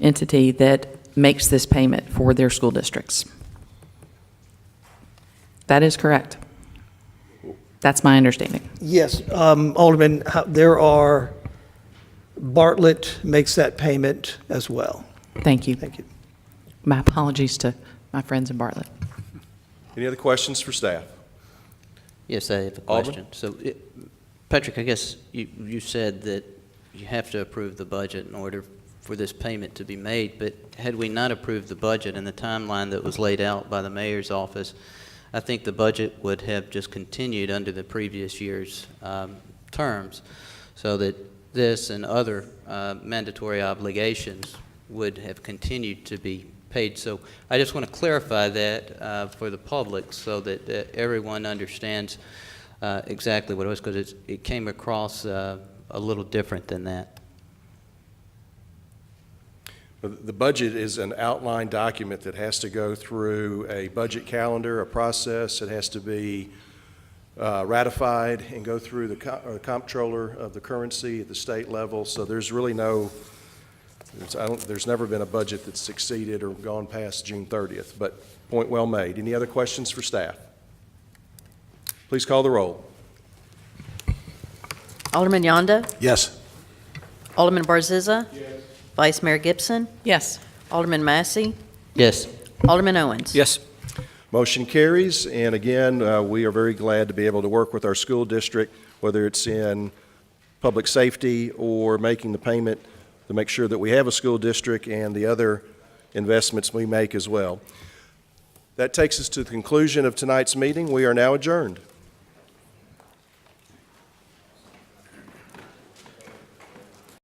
entity that makes this payment for their school districts. That is correct. That's my understanding. Yes, Alderman, Bartlett makes that payment as well. Thank you. Thank you. My apologies to my friends in Bartlett. Any other questions for staff? Yes, I have a Alderman? question. So, Patrick, I guess you said that you have to approve the budget in order for this payment to be made, but had we not approved the budget and the timeline that was laid out by the mayor's office, I think the budget would have just continued under the previous year's terms, so that this and other mandatory obligations would have continued to be paid. So I just want to clarify that for the public so that everyone understands exactly what it was, because it came across a a little different than that. The budget is an outline document that has to go through a budget calendar, a process. It has to be ratified and go through the comptroller of the currency at the state level. So there's really there's never been a budget that's succeeded or gone past June 30th, but point well made. Any other questions for staff? Please call the roll. Alderman Yonda. Yes. Alderman Barziza. Vice Mayor Gibson. Yes. Alderman Massey. Yes. Alderman Owens. Yes. Motion carries, and again, we are very glad to be able to work with our school district, whether it's in public safety or making the payment to make sure that we have a school district and the other investments we make as well. That takes us to the conclusion of tonight's meeting. We are now adjourned.